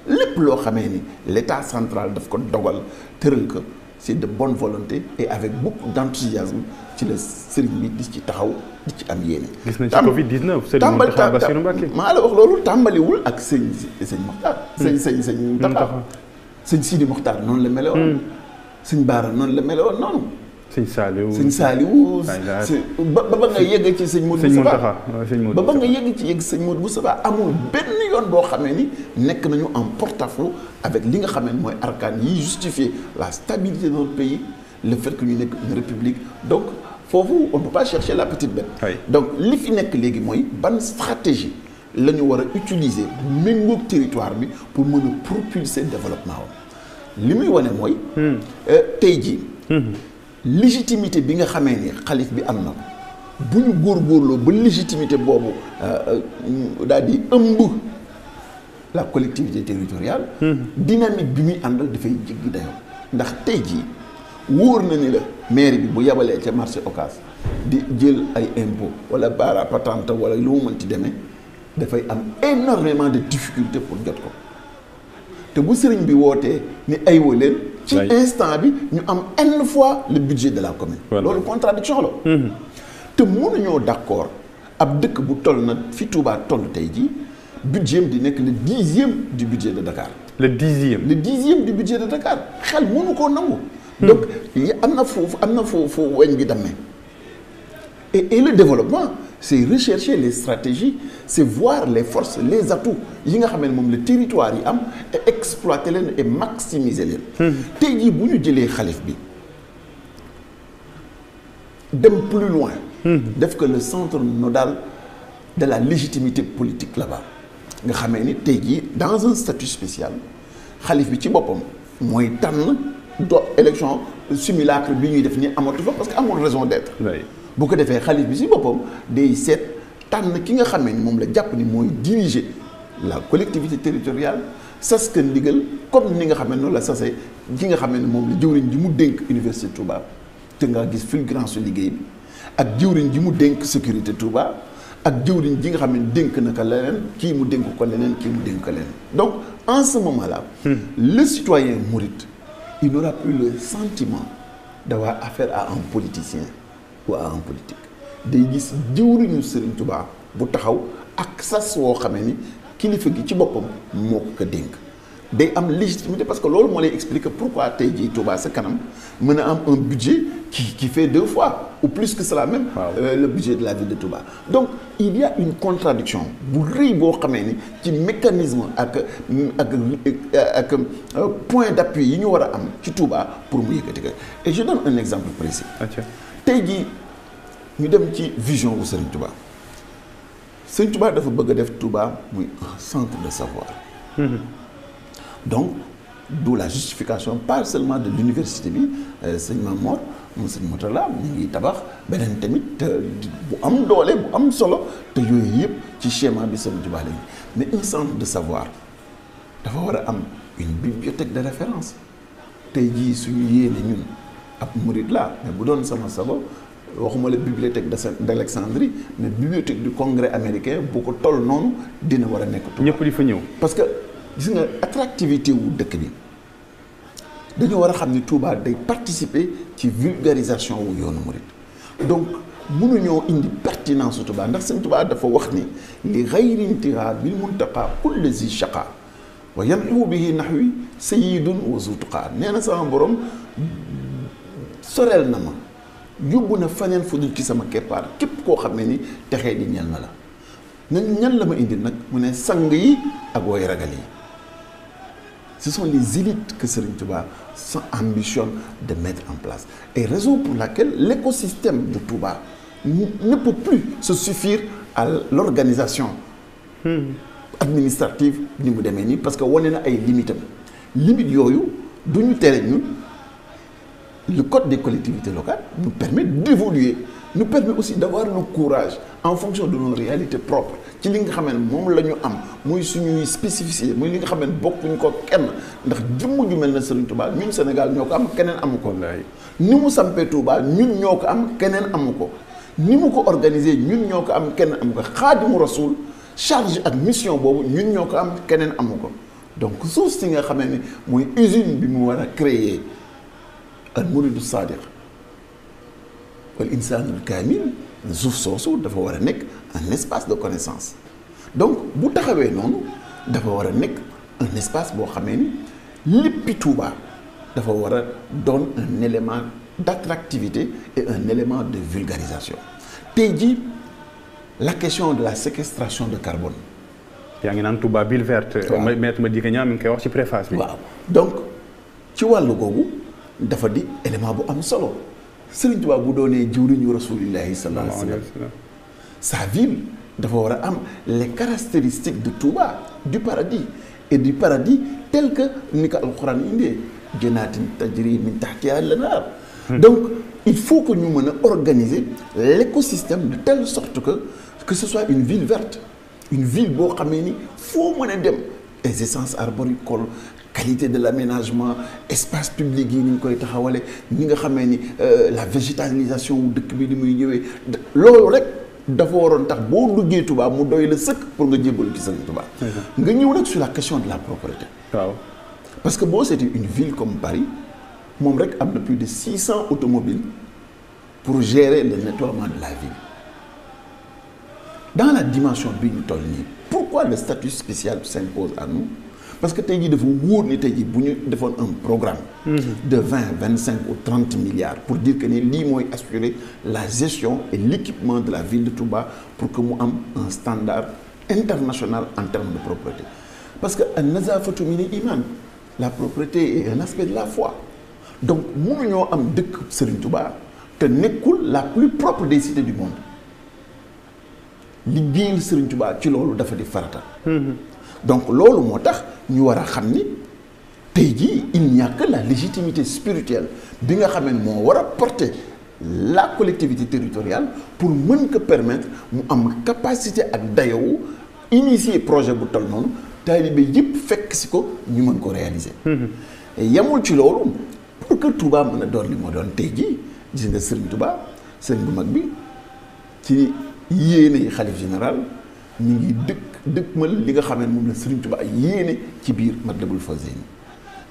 lépp loo xamee ni l'État central daf ko dogal tëral ko c'est de bonne volonté et avec beaucoup d'enthousiasme ci la sëriñ bi di ci taxaw di ci am yéene. gis nañ ci Covid-19 sëriñ Mountakha Bassirou Mbacké maa la wax loolu tàmbaliwul ak sëñ Mokhtar. sëñ Mountakha sëñ Sidi Mokhtar noonu la mele woon. sëñ Baara noonu la mele woon noonu. sëñ Saliou ba nga yegg ci sëñ Modou Moustapha ba nga yegg ci sëñ Modou Moustapha amul benn yoon boo xamee ni nekk nañu en porte-à-faux avec li nga xamee ni mooy arcane yi justifier la stabilité de notre pays le fait que ñu nekk une république donc foofu on ne peut pas chercher la petite bête. Oui. Donc li fi nekk léegi mooy ban stratégie la ñu war a utiliser méngoog territoire bi pour mën a propulser développement wam li muy wane mooy tey jii légitimité bi nga xamee ni xalif bi am na bu ñu góorgóorloo ba légitimité boobu daal di ëmb la collectivité territoriale. dynamique bi muy àndal dafay jéggi dayoo ndax tey jii wóor na ni la mairie bi bu yabalee ca marché Ocass di jël ay impôts wala bara patente wala lu mu mënti demee dafay am énormément de difficultés pour jot ko te bu sëriñ bi wootee ni ay waleen ci instant bi ñu am n fois le budget de la commune. loolu contradiction la. te mënuñoo d'accord ab dëkk bu toll na fi Touba toll tey jii budget di nekk le 10e du budget de Dakar. le 10e du budget de Dakar xel mënu koo nangu. donc am na foofu weñ gi demee et le développement c'est rechercher les stratégies c'est voir les forces les atouts yi nga xam ne moom le territoire yi am et exploiter leen et maximiser leen. tey jii bu ñu jëlee xalif bi dem plus loin. def que le centre nodal de la légitimité politique là-bas nga xamee ni tey jii dans un statut spécial xalif bi ci boppam mooy tànn élection simulacre bi ñuy def ni amatu fa parce que amul raison d'être. bu ko defee xalif bi si boppam day seet tànn ki nga xamee ni moom la jàpp ni mooy diriger la collectivité territoriale sas ka ndigal comme ni nga xam ne noonu la sasee ki nga xam ne moom la jëwriñ ji mu dénk université Touba te nga gis fulgurance su liggéey bi ak jëwriñ ji mu dénk sécurité Touba ak jëwriñ ji nga xam ne dénk na ko leneen kii mu dénk ko leneen kii mu dénk ko leneen donc en ce moment là le citoyen mouride il n'aura plus le sentiment d'avoir affaire à un politicien ou à un politique day gis jëwriñu Serigne Touba bu taxaw ak sas woo xamee ni kilifa gi ci boppam moo ko dénk day am légitimité parce que loolu moo lay expliquer pourquoi tey jii Touba sa kanam mën a am un budget qui fait 2 fois ou plus que cela même le budget de la ville de Touba donc il y a une contradiction bu rëy boo xamee ni ci mécanisme ak point d'appui yi ñu war a am ci Touba pour mu yëkkati ko et je donne un exemple précis tey jii ñu dem ci vision bu Serigne Touba Serigne Touba dafa bëgg a def Touba muy un centre de savoir donc d'où la justification pas seulement de l'université bi sëñ Mamor moom sëñ Moutala ñu ngi tabax beneen tamit bu am doole bu am solo te yooyu yëpp ci schéma bi Serigne Touba lañu mais un centre de savoir dafa war a am une bibliothèque de référence tey jii suñu yéene ñun ab murid la mais bu doon sama sago waxuma la bibliothèque d'Alexandrie mais bibliothèque du Congrès américain bu ko toll noonu dina war a nekk Touba ñëpp di fa ñëw parce que gis nga attractivité wu dëkk bi dañoo war a xam ni Touba day participer ci vulgarisation wu yoonu murid donc mënuñoo indi pertinence su Touba ndax sëñ Touba dafa wax ni li ghayri intiha bil muntaqa kulli zi shaqa wa yanxu bihi naxwi sayidun wa zutuqa nee na sama borom soreel na ma yóbbu na faneen fu dul ci sama keppaar képp koo xam ne ni texee di ñel na la ñan la ma indi nag mu ne sang yi ak wooy ragal yi ce sont les élites que Serigne Touba ambitionne de mettre en place et raison pour laquelle l'écosystème de Touba ne peut plus se suffire à l'organisation administrative ni mu demee nii parce que wane na ay limites yooyu du ñu tere ñun le code des collectivités locales nous permet d'évoluer nous permet aussi d'avoir le courage en fonction de nos réalités propres ci li nga xam ne moom la ñu am muy suñuy spécificité muy li nga xam ne bokkuñ ko kenn ndax jëmm ju mel na Serigne Touba ñun Sénégal ñoo ko am keneen amu ko ni mu sampee Touba ñun ñoo ko am keneen amu ko ni mu ko organiser ñun ñoo ko am keneen amu ko Xaadimu Rasuul charge ak mission boobu ñun ñoo ko am keneen amu ko donc suuf si nga xamee ni mooy usine bi mu war a créer al muridu sadiq wal insaanul kaamil suuf soosu dafa war a nekk un espace de connaissance donc bu taxawee noonu dafa war a nekk un espace boo xamee ni léppi Touba dafa war a doon un élément d'attractivité et un élément de vulgarisation tey jii la question de la séquestration de carbone. yaa ngi naan Touba ville verte. waaw maître Madické Niang mi ngi koy wax ci préface bi. waaw donc ci wàllu googu dafa di élément bu am solo Serigne Touba bu doonee jëwriñu Rasulillahi sallallahu alayhi wa sallam sa ville dafa war a am les caractéristiques de Touba du paradis et du paradis tel que ni ko alxuraan indee janaatin tajri min tahtiha al-anhar donc il faut que ñu mën a organiser l'écosystème de telle sorte que ce soit une ville verte une ville boo xamee ni foo mën a dem les essences arboricoles qualité de l'aménagement espace public yi ni ñu koy taxawale ni nga xamee ni la végétalisation wu dëkk bi ni muy ñëwee loolu rek dafa waroon tax boo duggee Touba mu doy la sëkk pour nga jébbalu ci Serigne Touba nga ñëw nag sur la question de la propreté waaw parce que boo seetee une ville comme Paris moom rek am na plus de 600 automobiles pour gérer le nettoiement de la ville dans la dimension bi ñu toll nii pourquoi le statut spécial s'impose à nous parce que tey jii dafa wóor ni tey jii bu ñu defoon un programme de 20, 25 ou 30 milliards pour dire que ni lii mooy assurer la gestion et l'équipement de la ville de Touba pour que mu am un standard international en termes de propreté parce que an-nazafatu min al-iman la propreté est un aspect de la foi donc mënuñoo am dëkk Serigne Touba te nekkul la plus propre des cités du monde liggéeyal Serigne Touba ci loolu dafa di farata donc loolu moo tax ñu war a xam ni tey jii il n'y a que la légitimité spirituelle bi nga xam ne moo war a porter la collectivité territoriale pour mën ko permettre mu am capacité ak dayowu initier projet bu toll noonu taalibe yëpp fekk si ko ñu mën ko réaliser. yemul ci loolu pour que Touba mën a doon li moo doon tey jii gis nga Serigne Touba Serigne bu mag bi ci yéene xalif général ñu ngi dëkkmal li nga xam ne moom la Serigne Touba yéene ci biir Matlabul Fawzayni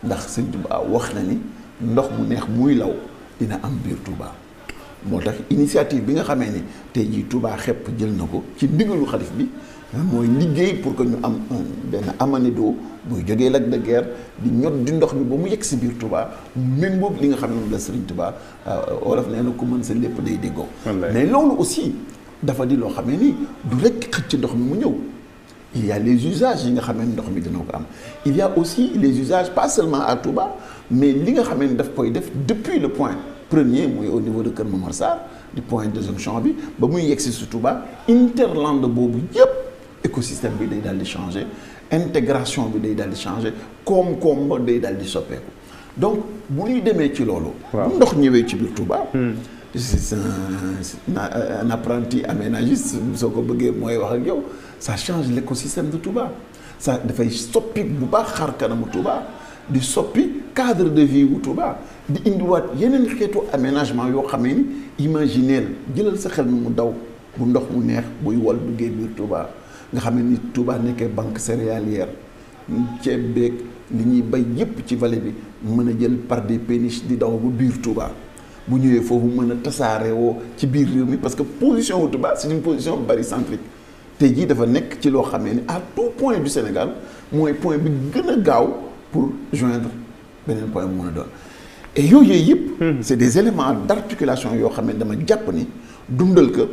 ndax Serigne Touba wax na ni ndox mu neex muy law dina am biir Touba. moo tax initiative bi nga xamee ni tey jii Touba xepp jël na ko ci ndigalu xalif bi mooy liggéey pour que ñu am benn amani d'eau buy jógee Lac de Guiers di ñot di ndox mi ba mu yegg si biir Touba méngoog li nga xam ne moom la Serigne Touba wolof nee na ku mën sa lépp day déggoo. mais loolu aussi dafa di loo xamee ni du rek xëcc ndox mi mu ñëw. il y a les usages yi nga xam ne ndox mi dina ko am il y a aussi les usages pas seulement à Touba mais li nga xam ne daf koy def depuis le point premier mooy au niveau de Kër Momar Sarr du point de jonction bi ba muy yegg si su Touba interland boobu yëpp écosystème bi day daal di changer intégration bi day daal di changer koom-koom ba day daal di soppeeku donc bu ñuy demee ci loolu. bu ndox ñëwee ci biir Touba. c'est un apprenti aménagiste soo ko bëggee mooy wax ak yow ça change l'écosystème de Touba ça dafay soppi bu baax xar kanamu Touba di soppi cadre de vie wu Touba di indiwaat yeneen xeetu aménagement yoo xamee ni imagineel jëlal sa xel mi mu daw bu ndox mu neex buy wal duggee biir Touba nga xam ne ni Touba nekkee banque céréalière ceeb beeg li ñuy bay yépp ci vallée bi mën a jël par des péniches di daw ba biir Touba bu ñëwee foofu mën a tasaare woo ci biir réew mi parce que position wu Touba c'est une position barycentrique tey jii dafa nekk ci loo xamee ni à tout point du Sénégal mooy point bi gën a gaaw pour joindre beneen point bu mën a doon et yooyu yëpp c'est des éléments d'articulation yoo xam ne dama jàpp ni dundal ko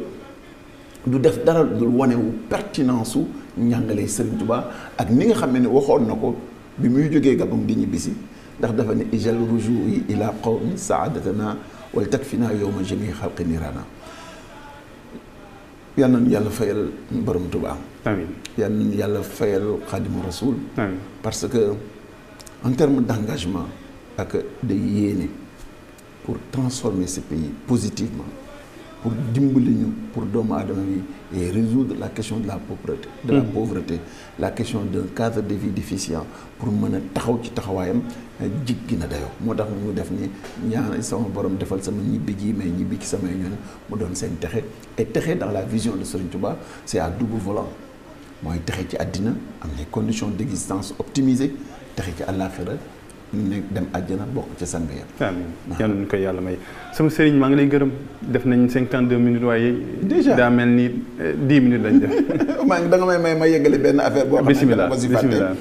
du def dara dul wanewu pertinence su njàngale Serigne Touba ak ni nga xam ne waxoon na ko bi muy jógee Gabon di ñibbisi ndax dafa ne ijal rujui ila qawmi saadatana wal takfina yowma jami xalqi nirana yal nañu yàlla fayal borom Touba. amiin yal nañu yàlla fayal Xaadimu Rasul. amiin parce que en termes d'engagement ak de yéene pour transformer ce pays positivement pour dimbali ñu pour doomu aadama yi et résoudre la question de la pauvreté. de la pauvreté la question d'un cadre de vie déficient pour mën a taxaw ci taxawaayam jiggi na dayoo moo tax mu def ni ñaan sama borom defal sama ñibbi ji mais ñibbi ci samay ñoom mu doon seen texe et texe dans la vision de Serigne Touba c'est à double volant mooy texe ci àddina am les conditions d'existence optimisées texe ci àllaaxira ne dem àjjana bokk ca sang ya. amiin yal nañu koy yàlla may sama sëriñ maa ngi lay gërëm def nañ 52 minutes waaye. déjà daa mel ni 10 minutes lañ def. maa ngi da nga may ma yeggale benn affaire boo xam ne bismillah dama si fàtte.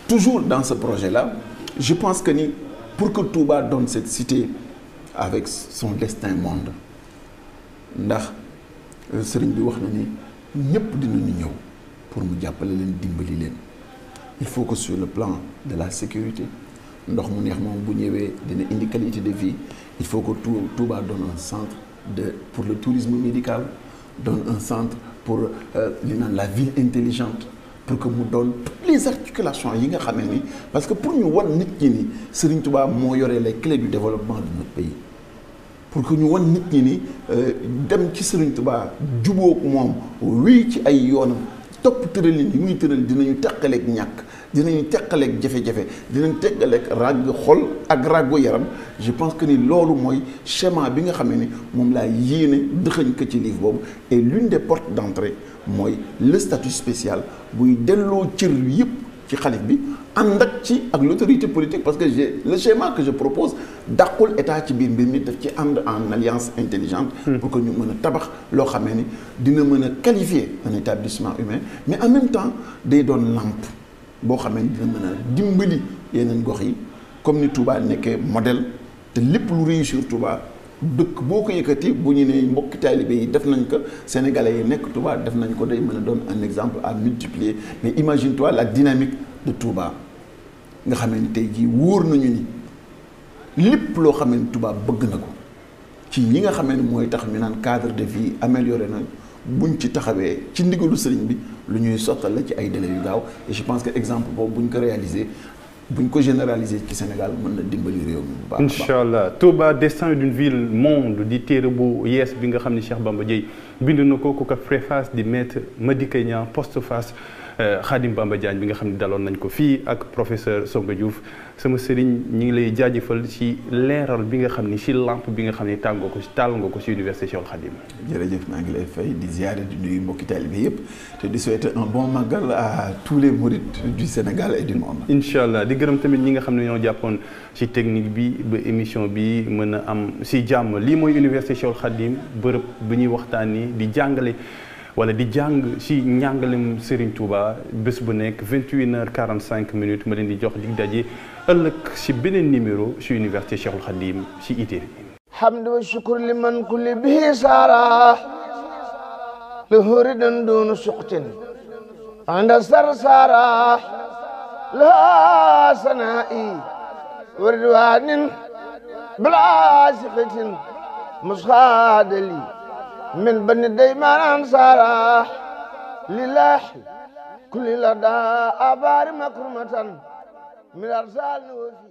toujours dans ce projet là je pense que ni pour que Touba donne cette cité avec son destin monde ndax sëriñ bi wax na ni ñëpp dinañu ñëw pour mu jàppale leen dimbali leen il faut que sur le plan de la sécurité. ndox mu neex moom bu ñëwee dina indi qualité de vie il faut que Touba donne un centre pour le tourisme médical donne un centre pour li naan la ville intelligente pour que mu doon toutes les articulations yi nga xamee ni parce que pour ñu wan nit ñi ni Serigne Touba moo yore les clés du développement de notre pays pour que ñu wan nit ñi ni dem ci Serigne Touba jubóog moom wéy ci ay yoonam topp tëralin yi muy tëral dinañu teqaleeg ñàkk dinañu teqaleeg jafe-jafe dinañu teqaleeg ràgg xol ak ràggu yaram je pense que ni loolu mooy schéma bi nga xam ne moom laa yéene dëxëñ ko ci livre boobu et l'une des portes d'entrée mooy le statut spécial buy delloo cër yëpp ci xalif bi ànd ak l'autorité politique parce que le schéma que je propose dàqul état ci biir mbir mi daf ci ànd en alliance intelligente pour que ñu mën a tabax loo xamee ni dina mën a qualifier un établissement humain mais en même temps day doon lampe boo xamee ni dina mën a dimbali yeneen gox yi comme ni Touba nekkee modèle te lépp lu réussir Touba dëkk boo ko yëkkati bu ñu ne mbokki taalibe yi def nañ ko sénégalais yi nekk Touba def nañ ko day mën a doon un exemple à multiplier mais imagine-toi la dynamique de Touba nga xam ne tey jii wóor nañu ni lépp loo xam ne Touba bëgg na ko ci ñi nga xam ne mooy tax ñu naan cadre de vie amélioré na buñ ci taxawee ci ndigalu sëriñ bi lu ñuy sottal la ci ay délais yu gaaw et je pense que exemple boobu buñ ko réaliser buñ ko généraliser ci Sénégal mën na dimbali réew mi bu baax. incha allah Touba destin d'une ville monde di téere bu yees bi nga xam ne Cheikh Bamba Dièye bind na ko ku ko préface di maître Madické Niang postface Khadim Bamba Diagne bi nga xam ne daloon nañ ko fii ak professeur Songa Diouf sama sëriñ ñi ngi lay jaajëfal ci leeral bi nga xam ni ci lampe bi nga xam ne taal nga ko ci université Cheikhoul Khadim. jërëjëf maa ngi lay fay di ziare di nuyu mbokki taalibe yëpp te di souhaiter un bon magal à tous les mourides du Sénégal et du monde. incha allah di gërëm tamit ñi nga xam ne ñoo jàppoon ci technique bi ba émission bi mën a am ci jàmm lii mooy université Cheikhoul Khadim bërëb bu ñuy waxtaanee di jàngale. wala di jàng ci njàngalem Serigne Touba bés bu nekk 21h45 ma leen di jox dig daje ëllëg ci beneen numéro ci université Cheikhoul Khadim ci ITV. hamdu wa shukru liman kulli bihi sara lahu ridan dunu suqtin anda sarsara la sana'i wa ridwanin bila sifatin muskhadali من بني ديمان أنصارا لله كل لدى أبار مكرمة من أرسال وفي